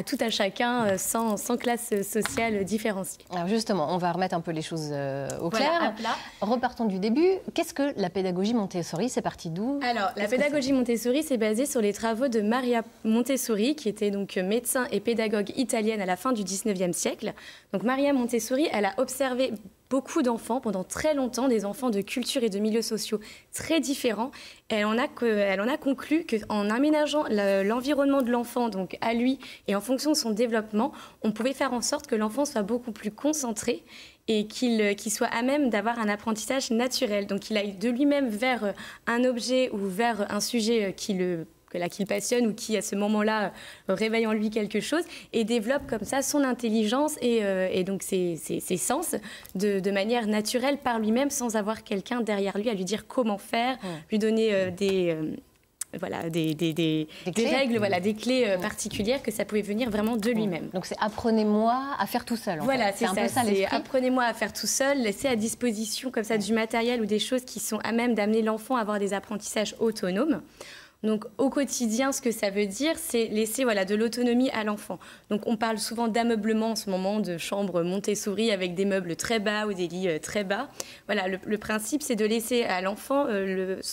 tout à chacun sans classe sociale différenciée. Alors justement, on va remettre un peu les choses au clair. Repartons du début. Qu'est-ce que la pédagogie Montessori? C'est parti d'où? Alors, la pédagogie Montessori, c'est basé sur les travaux de Maria Montessori, qui était donc médecin et pédagogue italienne à la fin du 19e siècle. Donc Maria Montessori, elle a observé beaucoup d'enfants pendant très longtemps, des enfants de cultures et de milieux sociaux très différents. Elle en a conclu qu'en aménageant l'environnement de l'enfant, donc à lui, et en fonction de son développement, on pouvait faire en sorte que l'enfant soit beaucoup plus concentré et qu'il soit à même d'avoir un apprentissage naturel. Donc il aille de lui-même vers un objet ou vers un sujet qu'il passionne ou qui, à ce moment-là, réveille en lui quelque chose et développe comme ça son intelligence et donc ses sens de manière naturelle par lui-même, sans avoir quelqu'un derrière lui à lui dire comment faire, lui donner des règles, des clés particulières, que ça pouvait venir vraiment de lui-même. Donc c'est apprenez-moi à faire tout seul. Voilà, c'est un peu ça l'esprit. Apprenez-moi à faire tout seul, laissez à disposition comme ça du matériel ou des choses qui sont à même d'amener l'enfant à avoir des apprentissages autonomes. Donc au quotidien, ce que ça veut dire, c'est laisser de l'autonomie à l'enfant. Donc on parle souvent d'ameublement en ce moment, de chambres Montessori avec des meubles très bas ou des lits très bas. Voilà, le principe, c'est de laisser à l'enfant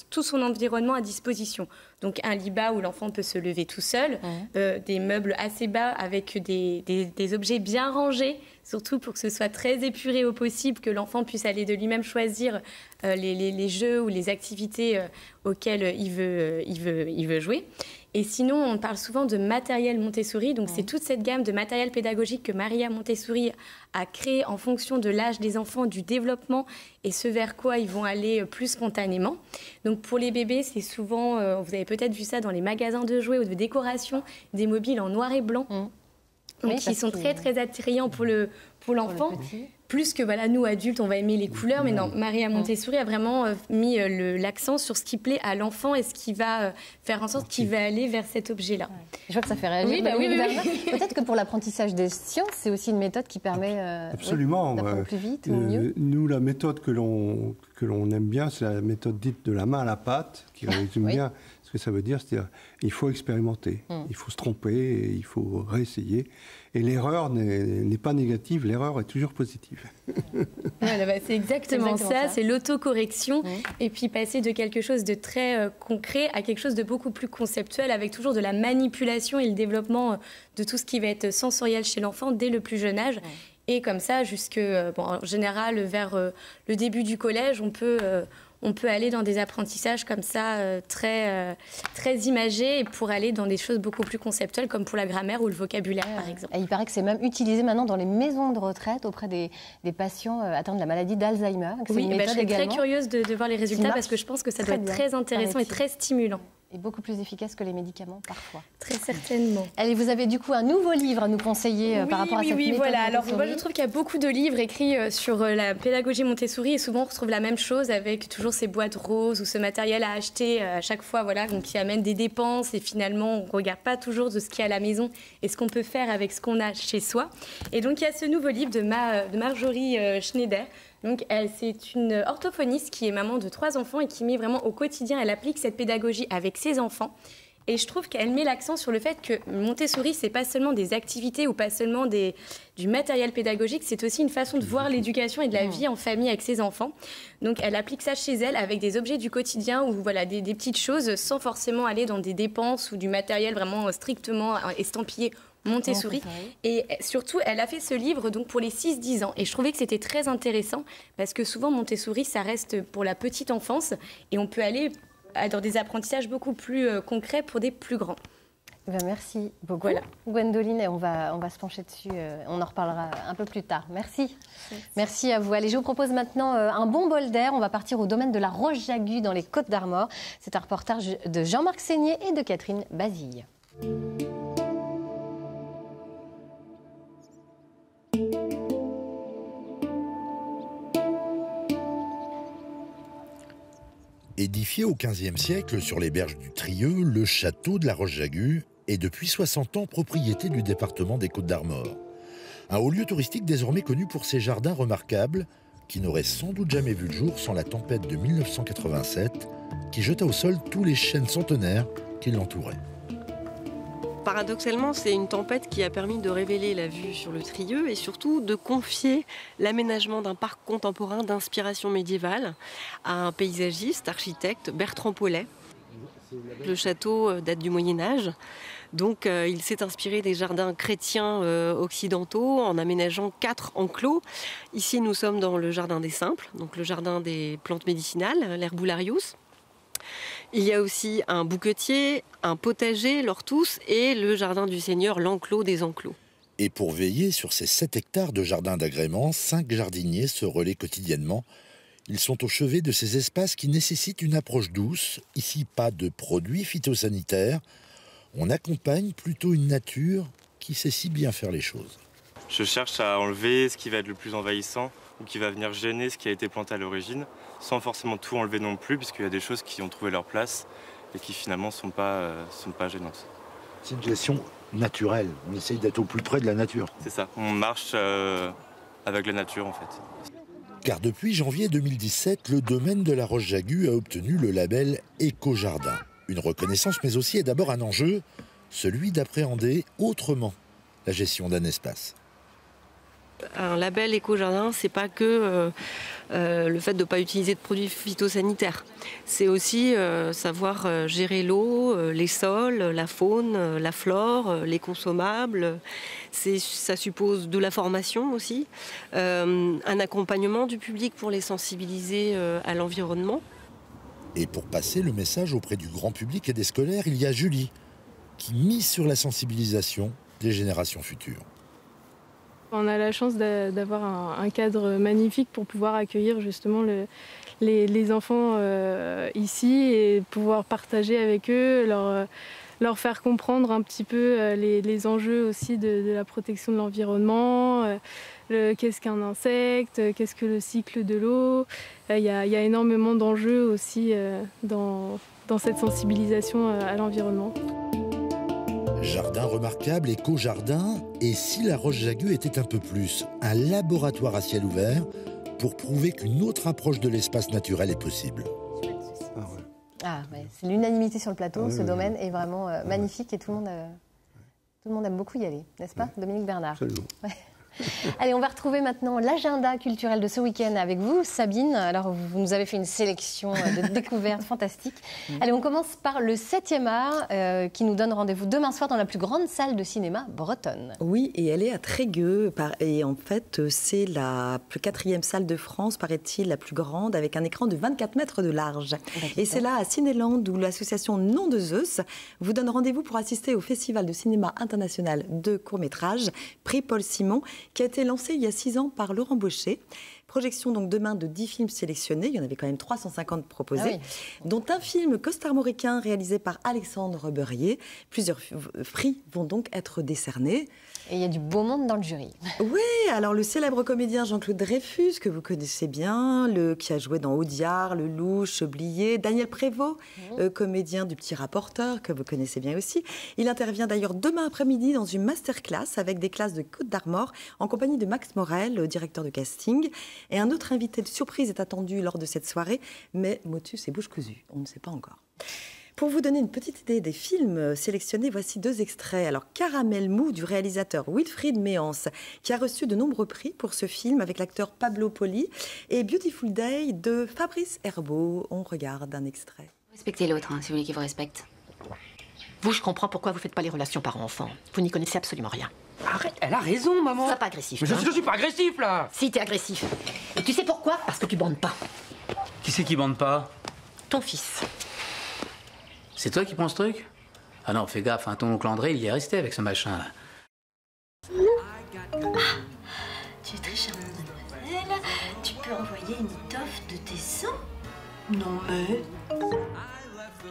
tout son environnement à disposition. Donc un lit bas où l'enfant peut se lever tout seul, des meubles assez bas avec des objets bien rangés, surtout pour que ce soit très épuré au possible, que l'enfant puisse aller de lui-même choisir les jeux ou les activités auxquelles il veut jouer. Et sinon, on parle souvent de matériel Montessori. Donc, c'est toute cette gamme de matériel pédagogique que Maria Montessori a créé en fonction de l'âge des enfants, du développement et ce vers quoi ils vont aller plus spontanément. Donc, pour les bébés, c'est souvent, vous avez peut-être vu ça dans les magasins de jouets ou de décoration, des mobiles en noir et blanc. Donc, qui sont très, très attrayants pour l'enfant. Plus que nous, adultes, on va aimer les couleurs. Mais non, Maria Montessori a vraiment mis l'accent sur ce qui plaît à l'enfant et ce qui va faire en sorte qu'il va aller vers cet objet-là. Je vois que ça fait réagir. Oui. Peut-être que pour l'apprentissage des sciences, c'est aussi une méthode qui permet d'apprendre plus vite ou mieux. Nous, la méthode que l'on aime bien, c'est la méthode dite de la main à la pâte, qui résume bien ce que ça veut dire. C'est-à-dire il faut expérimenter, il faut se tromper, et il faut réessayer. Et l'erreur n'est pas négative, l'erreur est toujours positive. C'est exactement ça, c'est l'autocorrection. Et puis passer de quelque chose de très concret à quelque chose de beaucoup plus conceptuel, avec toujours de la manipulation et le développement de tout ce qui va être sensoriel chez l'enfant dès le plus jeune âge. Et comme ça, en général, vers le début du collège, on peut aller dans des apprentissages comme ça, très imagés, et pour aller dans des choses beaucoup plus conceptuelles, comme pour la grammaire ou le vocabulaire, par exemple. Et il paraît que c'est même utilisé maintenant dans les maisons de retraite auprès des patients atteints de la maladie d'Alzheimer. Oui, je serais très curieuse de voir les résultats, parce que je pense que ça doit être très intéressant et très stimulant. est beaucoup plus efficace que les médicaments parfois. Très certainement. Allez, vous avez du coup un nouveau livre à nous conseiller par rapport à cette méthode voilà. Montessori. Alors moi je trouve qu'il y a beaucoup de livres écrits sur la pédagogie Montessori et souvent on retrouve la même chose avec toujours ces boîtes roses ou ce matériel à acheter à chaque fois, voilà, donc qui amène des dépenses et finalement on ne regarde pas toujours de ce qu'il y a à la maison et ce qu'on peut faire avec ce qu'on a chez soi. Et donc il y a ce nouveau livre de Marjorie Schneider. Donc, c'est une orthophoniste qui est maman de 3 enfants et qui met vraiment au quotidien, elle applique cette pédagogie avec ses enfants. Et je trouve qu'elle met l'accent sur le fait que Montessori, c'est pas seulement des activités ou pas seulement du matériel pédagogique, c'est aussi une façon de voir l'éducation et de la vie en famille avec ses enfants. Donc, elle applique ça chez elle avec des objets du quotidien ou voilà, des petites choses sans forcément aller dans des dépenses ou du matériel vraiment strictement estampillé Montessori. Et surtout, elle a fait ce livre donc pour les 6-10 ans. Et je trouvais que c'était très intéressant parce que souvent, Montessori, ça reste pour la petite enfance et on peut aller dans des apprentissages beaucoup plus concrets pour des plus grands. Merci beaucoup. Voilà. Gwendoline, et on va se pencher dessus. On en reparlera un peu plus tard. Merci. Merci à vous. Allez, je vous propose maintenant un bon bol d'air. On va partir au domaine de la Roche-Jagu dans les Côtes-d'Armor. C'est un reportage de Jean-Marc Seigné et de Catherine Bazille. Édifié au XVe siècle sur les berges du Trieux, le château de la Roche-Jagu est depuis 60 ans propriété du département des Côtes-d'Armor. Un haut lieu touristique désormais connu pour ses jardins remarquables qui n'auraient sans doute jamais vu le jour sans la tempête de 1987 qui jeta au sol tous les chênes centenaires qui l'entouraient. Paradoxalement, c'est une tempête qui a permis de révéler la vue sur le Trieux et surtout de confier l'aménagement d'un parc contemporain d'inspiration médiévale à un paysagiste, architecte, Bertrand Paulet. Le château date du Moyen-Âge, donc il s'est inspiré des jardins chrétiens occidentaux en aménageant 4 enclos. Ici, nous sommes dans le jardin des Simples, donc le jardin des plantes médicinales, l'Herbularius. Il y a aussi un bouquetier, un potager, l'Hortus, et le jardin du Seigneur, l'enclos des enclos. Et pour veiller sur ces 7 hectares de jardins d'agrément, 5 jardiniers se relaient quotidiennement. Ils sont au chevet de ces espaces qui nécessitent une approche douce. Ici, pas de produits phytosanitaires. On accompagne plutôt une nature qui sait si bien faire les choses. Je cherche à enlever ce qui va être le plus envahissant ou qui va venir gêner ce qui a été planté à l'origine, sans forcément tout enlever non plus, puisqu'il y a des choses qui ont trouvé leur place et qui finalement ne sont pas gênantes. C'est une gestion naturelle, on essaye d'être au plus près de la nature. C'est ça, on marche avec la nature en fait. Car depuis janvier 2017, le domaine de la Roche-Jagu a obtenu le label Éco-Jardin. Une reconnaissance mais aussi et d'abord un enjeu, celui d'appréhender autrement la gestion d'un espace. Un label éco-jardin, c'est pas que le fait de ne pas utiliser de produits phytosanitaires. C'est aussi savoir gérer l'eau, les sols, la faune, la flore, les consommables. Ça suppose de la formation aussi, un accompagnement du public pour les sensibiliser à l'environnement. Et pour passer le message auprès du grand public et des scolaires, il y a Julie, qui mise sur la sensibilisation des générations futures. On a la chance d'avoir un cadre magnifique pour pouvoir accueillir justement les enfants ici et pouvoir partager avec eux, leur faire comprendre un petit peu les enjeux aussi de la protection de l'environnement, qu'est-ce qu'un insecte, qu'est-ce que le cycle de l'eau. Il y a énormément d'enjeux aussi dans cette sensibilisation à l'environnement. Jardin remarquable, éco-jardin, et si la Roche-Jagu était un peu plus, un laboratoire à ciel ouvert pour prouver qu'une autre approche de l'espace naturel est possible. C'est l'unanimité sur le plateau, ce domaine est vraiment magnifique et tout le monde aime beaucoup y aller, n'est-ce pas, Dominique Bernard? Absolument. Allez, on va retrouver maintenant l'agenda culturel de ce week-end avec vous, Sabine. Alors, vous nous avez fait une sélection de découvertes fantastiques. Allez, on commence par le 7e art qui nous donne rendez-vous demain soir dans la plus grande salle de cinéma bretonne. Oui, et elle est à Trégueux. Et en fait, c'est la 4e salle de France, paraît-il, la plus grande, avec un écran de 24 mètres de large. Et c'est là, à Cinéland, où l'association Nom de Zeus vous donne rendez-vous pour assister au Festival de cinéma international de court-métrage, prix Paul Simon, qui a été lancé il y a 6 ans par Laurent Baucher. Projection donc demain de 10 films sélectionnés, il y en avait quand même 350 proposés, dont un film costarmoricain réalisé par Alexandre Beurrier. Plusieurs prix vont donc être décernés. Et il y a du beau monde dans le jury. Oui, alors le célèbre comédien Jean-Claude Dreyfus, que vous connaissez bien, qui a joué dans Audiard, Le Louche, Blier, Daniel Prévost, comédien du Petit Rapporteur, que vous connaissez bien aussi. Il intervient d'ailleurs demain après-midi dans une masterclass avec des classes de Côte d'Armor en compagnie de Max Morel, directeur de casting. Et un autre invité de surprise est attendu lors de cette soirée, mais motus et bouche cousue, on ne sait pas encore. Pour vous donner une petite idée des films sélectionnés, voici 2 extraits. Alors, Caramel mou du réalisateur Wilfried Méance, qui a reçu de nombreux prix pour ce film avec l'acteur Pablo Poli, et Beautiful Day de Fabrice Herbeau. On regarde un extrait. Respectez l'autre, si vous voulez qu'il vous respecte. Vous, je comprends pourquoi vous faites pas les relations parents-enfants. Vous n'y connaissez absolument rien. Arrête, elle a raison, maman. Sois pas agressif. Mais je suis pas agressif, là. Si, t'es agressif. Et tu sais pourquoi? Parce que tu bandes pas. Qui c'est qui bande pas? Ton fils. C'est toi qui prends ce truc? Ah non, fais gaffe, hein, ton oncle André, il y est resté avec ce machin-là. Tu es très charmante, mademoiselle. Tu peux envoyer une toffe de tes seins? Non, mais...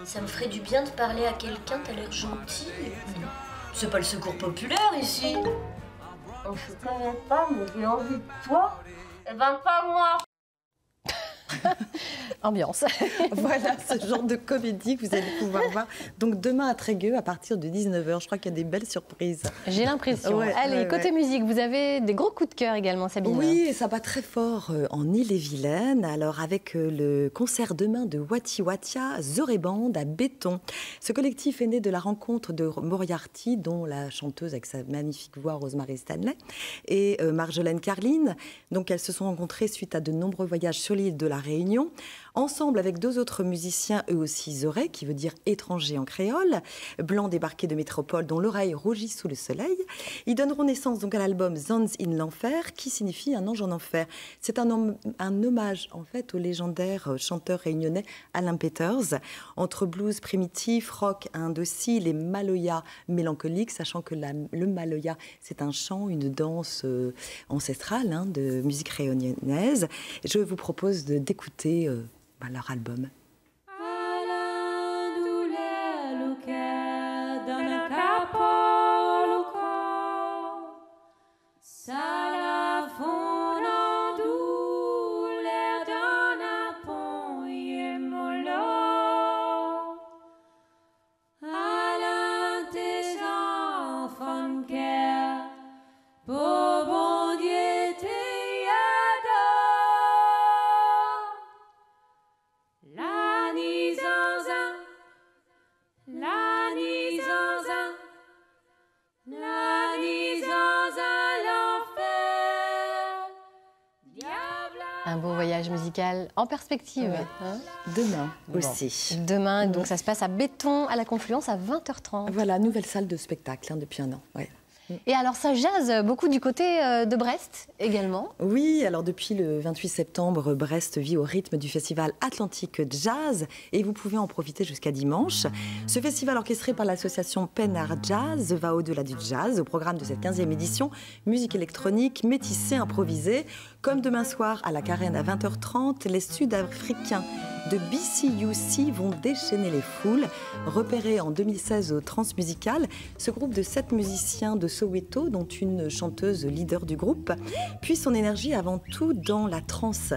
Ça me ferait du bien de parler à quelqu'un, t'as l'air gentil. C'est pas le secours populaire, ici. On se connaît pas, mais j'ai envie de toi. Eh ben, pas moi. Ambiance. Voilà ce genre de comédie que vous allez pouvoir voir. Donc demain à Trégueux à partir de 19h. Je crois qu'il y a des belles surprises. J'ai l'impression. Ouais, Allez, côté musique, vous avez des gros coups de cœur également, Sabine. Oui, et ça bat très fort en Ille-et-Vilaine. Alors avec le concert demain de Wati Watia, The Band à Béton. Ce collectif est né de la rencontre de Moriarty, dont la chanteuse avec sa magnifique voix Rosemary Stanley, et Marjolaine Carline. Donc elles se sont rencontrées suite à de nombreux voyages sur l'île de la Réunion, ensemble avec 2 autres musiciens, eux aussi zorés, qui veut dire étrangers en créole, blancs débarqués de métropole dont l'oreille rougit sous le soleil. Ils donneront naissance donc à l'album Zons in l'Enfer, qui signifie un ange en enfer. C'est un hommage en fait au légendaire chanteur réunionnais Alain Peters, entre blues primitif, rock indocile et maloya mélancolique, sachant que le maloya c'est un chant, une danse ancestrale de musique réunionnaise. Je vous propose d'écouter leur album. Un beau voyage musical en perspective. Ouais. Hein, demain aussi. Demain, donc ça se passe à Béton, à la Confluence, à 20h30. Voilà, nouvelle salle de spectacle depuis un an. Ouais. Et alors ça jase beaucoup du côté de Brest également. Oui, alors depuis le 28 septembre, Brest vit au rythme du festival Atlantique Jazz et vous pouvez en profiter jusqu'à dimanche. Ce festival orchestré par l'association Pen Art Jazz va au-delà du jazz. Au programme de cette 15e édition, musique électronique, métissée, improvisée. Comme demain soir à la Carène à 20h30, les Sud-Africains de BCUC vont déchaîner les foules. Repéré en 2016 au Transmusical, ce groupe de 7 musiciens de Soweto, dont une chanteuse leader du groupe, puise son énergie avant tout dans la trance.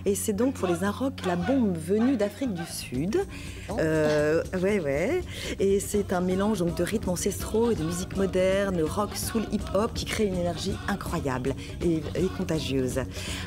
Et c'est donc pour les Inrock la bombe venue d'Afrique du Sud. Ouais. Et c'est un mélange donc, de rythmes ancestraux et de musique moderne, rock, soul, hip-hop, qui crée une énergie incroyable et contagieuse.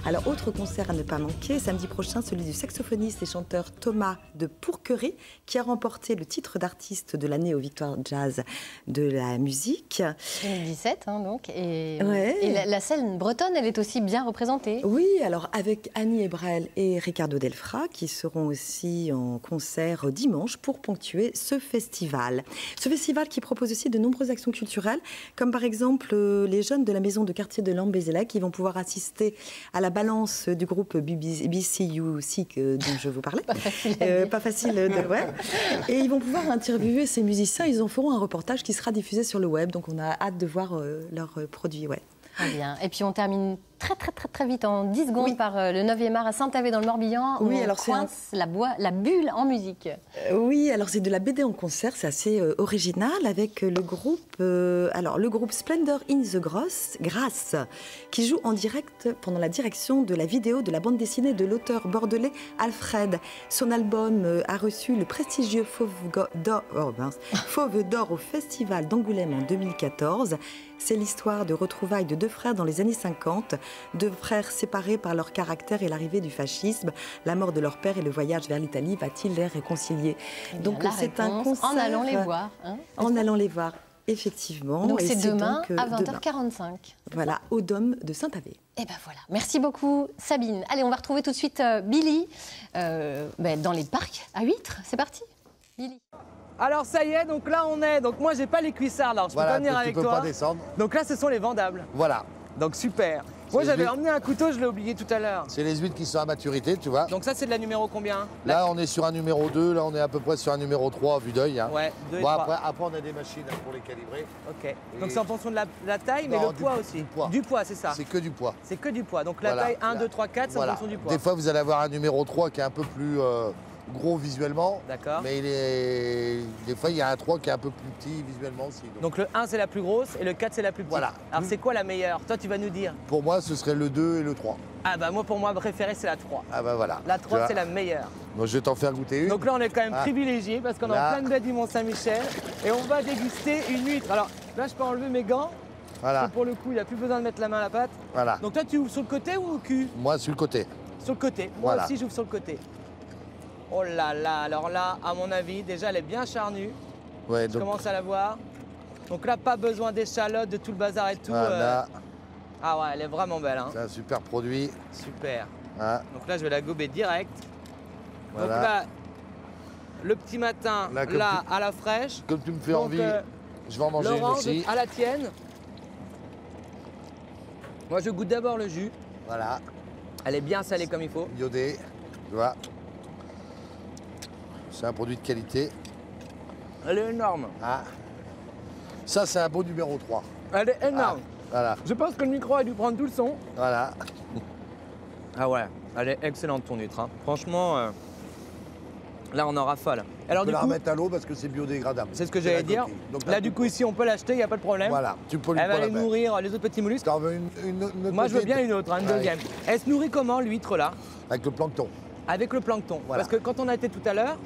Alors, autre concert à ne pas manquer, samedi prochain, celui du saxophoniste et chanteur Thomas de Pourquerie, qui a remporté le titre d'artiste de l'année aux Victoires Jazz de la musique. 2017, donc. Et Ouais. la scène bretonne, elle est aussi bien représentée. Oui, alors avec Annie Ebrel et Ricardo Delfra, qui seront aussi en concert dimanche pour ponctuer ce festival. Ce festival qui propose aussi de nombreuses actions culturelles, comme par exemple les jeunes de la maison de quartier de Lambézéla qui vont pouvoir assister à la balance du groupe BCUC dont je vous parlais. Pas facile de ouais. Et ils vont pouvoir interviewer ces musiciens. Ils en feront un reportage qui sera diffusé sur le web. Donc on a hâte de voir leurs produits. Ouais. Très bien. Et puis on termine très vite, en 10 secondes, par le 9e art à Saint-Avé dans le Morbihan. Oui, on alors coince la bulle en musique. Oui, alors c'est de la BD en concert, c'est assez original avec le groupe Splendor in the Grass qui joue en direct pendant la direction de la vidéo de la bande dessinée de l'auteur bordelais Alfred. Son album a reçu le prestigieux Fauve d'Or au Festival d'Angoulême en 2014. C'est l'histoire de retrouvailles de deux frères dans les années 50, deux frères séparés par leur caractère et l'arrivée du fascisme. La mort de leur père et le voyage vers l'Italie va-t-il les réconcilier? Donc c'est un concert en allant les voir. En allant les voir, effectivement. Donc c'est demain à 20h45. Voilà, au Dôme de Saint-Avé. Et ben voilà. Merci beaucoup Sabine. Allez, on va retrouver tout de suite Billy dans les parcs à Huîtres. C'est parti, Billy. Alors ça y est, donc là on est. Donc moi j'ai pas les cuissards là, je peux pas venir avec toi. Tu peux pas descendre. Donc là ce sont les vendables. Voilà. Donc super. Moi j'avais emmené un couteau, je l'ai oublié tout à l'heure. C'est les huîtres qui sont à maturité, tu vois. Donc ça c'est de la numéro combien? Là on est sur un numéro 2, là on est à peu près sur un numéro 3 à vue d'œil. Hein. Ouais, 2 et bon, 3. après on a des machines pour les calibrer. Ok. Et donc c'est en fonction de la taille, mais le poids aussi. Du poids, c'est ça. C'est que du poids. C'est que du poids. Donc la taille 1, 2, 3, 4, c'est en fonction du poids. Des fois vous allez avoir un numéro 3 qui est un peu plus gros visuellement. D'accord. Mais des fois il y a un 3 qui est un peu plus petit visuellement aussi. Donc le 1 c'est la plus grosse et le 4 c'est la plus petite. Voilà. Alors c'est quoi la meilleure? Toi tu vas nous dire. Pour moi ce serait le 2 et le 3. Ah bah moi pour moi préféré c'est la 3. Ah bah voilà. La 3 c'est la meilleure. Donc je vais t'en faire goûter une. Donc là on est quand même privilégié parce qu'on est en pleine baie du Mont-Saint-Michel et on va déguster une huître. Alors là je peux enlever mes gants. Voilà. Parce que pour le coup il n'y a plus besoin de mettre la main à la pâte. Voilà. Donc toi tu ouvres sur le côté ou au cul? Moi sur le côté. Sur le côté. Moi aussi j'ouvre sur le côté. Oh là là, alors là, à mon avis, déjà, elle est bien charnue. Ouais, je commence à la voir. Donc là, pas besoin d'échalotes, de tout le bazar et tout. Voilà. Ah ouais, elle est vraiment belle. Hein. C'est un super produit. Super. Ah. Donc là, je vais la gober direct. Voilà. Donc là, le petit matin, là, à la fraîche. Comme tu me fais envie, je vais en manger une aussi. À la tienne. Moi, je goûte d'abord le jus. Voilà. Elle est bien salée comme il faut. Iodée, tu vois. C'est un produit de qualité. Elle est énorme. Ah. Ça, c'est un beau numéro 3. Elle est énorme. Ah. Voilà. Je pense que le micro a dû prendre tout le son. Voilà. Ah ouais, elle est excellente ton huître. Hein. Franchement, là on en raffole. Alors, tu peux la remettre à l'eau parce que c'est biodégradable. C'est ce que j'allais dire. Donc, là du coup ici on peut l'acheter, il n'y a pas de problème. Voilà, tu peux lui Elle va aller nourrir les autres petits mollusques. T'en veux une autre? Moi je veux bien une autre, une deuxième. Elle se nourrit comment l'huître là? Avec le plancton. Avec le plancton. Voilà. Parce que quand on a été tout à l'heure,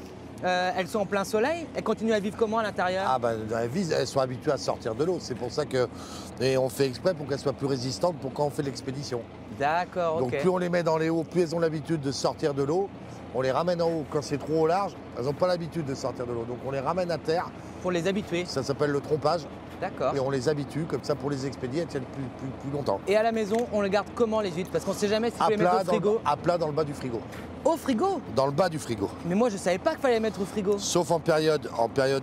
elles sont en plein soleil. Elles continuent à vivre comment à l'intérieur? Ah ben elles sont habituées à sortir de l'eau. C'est pour ça que on fait exprès pour qu'elles soient plus résistantes pour quand on fait l'expédition. D'accord, ok. Donc plus on les met dans les hauts, plus elles ont l'habitude de sortir de l'eau. On les ramène en haut quand c'est trop au large. Elles n'ont pas l'habitude de sortir de l'eau. Donc on les ramène à terre. Pour les habituer. Ça s'appelle le trompage. D'accord. Et on les habitue, comme ça pour les expédier, elles tiennent plus longtemps. Et à la maison, on les garde comment les huîtres? Parce qu'on ne sait jamais si tu les mettre au frigo. À plat dans le bas du frigo. Au frigo? Dans le bas du frigo. Mais moi je savais pas qu'il fallait les mettre au frigo. Sauf en période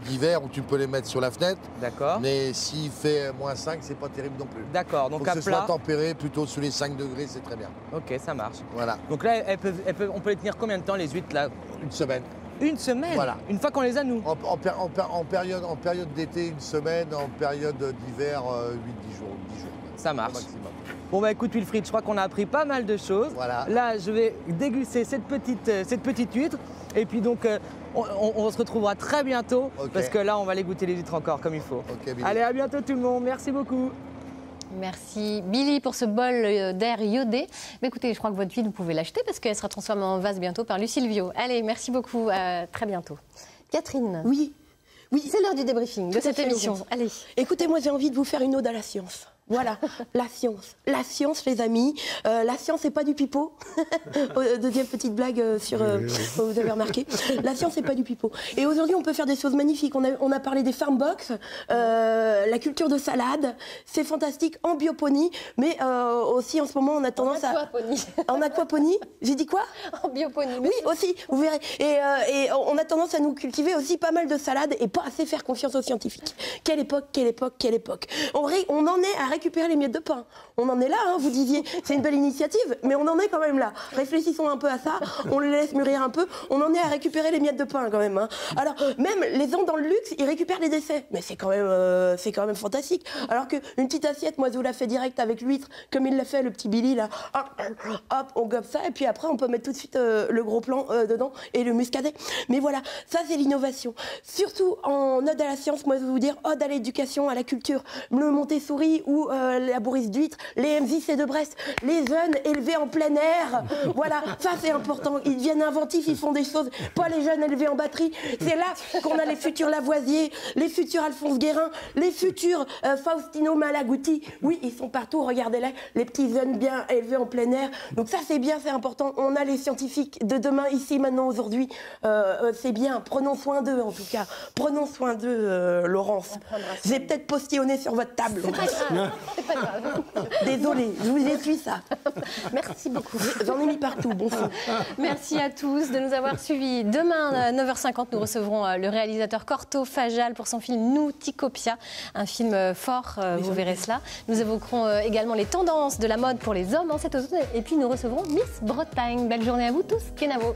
d'hiver où tu peux les mettre sur la fenêtre. D'accord. Mais s'il fait -5, c'est pas terrible non plus. D'accord. Donc faut à que ce soit tempéré plutôt sous les 5 degrés, c'est très bien. Ok, ça marche. Voilà. Donc là, on peut les tenir combien de temps les huîtres là? Une semaine. Une semaine? Voilà. Une fois qu'on les a nous? En période d'été, une semaine. En période d'hiver, 8-10 jours. 10 jours. Ça marche. Bon bah écoute Wilfried, je crois qu'on a appris pas mal de choses. Voilà. Là, je vais déguster cette petite huître. Et puis donc, on se retrouvera très bientôt. Okay. Parce que là, on va aller goûter les huîtres encore comme il faut. Okay, allez, à bientôt tout le monde. Merci beaucoup. Merci Billy pour ce bol d'air iodé. Mais écoutez, je crois que votre huître, vous pouvez l'acheter parce qu'elle sera transformée en vase bientôt par Lucilvio. Allez, merci beaucoup. À très bientôt. Catherine. Oui. C'est l'heure du débriefing de cette émission. Allez. Écoutez, moi j'ai envie de vous faire une ode à la science. Voilà, la science. La science, les amis. La science, c'est pas du pipeau. Deuxième petite blague sur... vous avez remarqué. La science, c'est pas du pipeau. Et aujourd'hui, on peut faire des choses magnifiques. On a parlé des farm box, la culture de salade. C'est fantastique en bioponie. Mais aussi, en ce moment, on a tendance en aquaponie. J'ai dit quoi? En bioponie. Oui, aussi, vous verrez. Et on a tendance à nous cultiver aussi pas mal de salades et pas assez faire confiance aux scientifiques. Quelle époque, quelle époque, quelle époque. On en est à récupérer les miettes de pain. On en est là, hein, vous disiez, c'est une belle initiative, mais on en est quand même là. Réfléchissons un peu à ça, on les laisse mûrir un peu, on en est à récupérer les miettes de pain quand même. Hein. Alors, même les gens dans le luxe, ils récupèrent les décès, mais c'est quand même fantastique. Alors qu'une petite assiette, moi je vous la fais direct avec l'huître, comme il l'a fait le petit Billy là, hop, on gobe ça, et puis après on peut mettre tout de suite le gros plan dedans et le muscadet. Mais voilà, ça c'est l'innovation. Surtout en ode à la science, moi je vais vous dire ode à l'éducation, à la culture. Le Montessori ou la bourrice d'huître, les MJC de Brest, les jeunes élevés en plein air. Voilà, ça c'est important. Ils deviennent inventifs, ils font des choses. Pas les jeunes élevés en batterie. C'est là qu'on a les futurs Lavoisier, les futurs Alphonse Guérin, les futurs Faustino Malaguti. Oui, ils sont partout, regardez-les, les petits jeunes bien élevés en plein air. Donc ça c'est bien, c'est important. On a les scientifiques de demain, ici, maintenant, aujourd'hui. C'est bien, prenons soin d'eux en tout cas. Prenons soin d'eux, Laurence. J'ai peut-être postillonné sur votre table. C'est pas grave. Désolée, je vous essuie ça. Merci beaucoup. J'en ai mis partout, bon sang. Merci à tous de nous avoir suivis. Demain, à 9h50, nous recevrons le réalisateur Corto Fajal pour son film Nous Ticopia, un film fort, vous verrez cela. Nous évoquerons également les tendances de la mode pour les hommes en cet automne et puis nous recevrons Miss Bretagne. Belle journée à vous tous, Kenavo.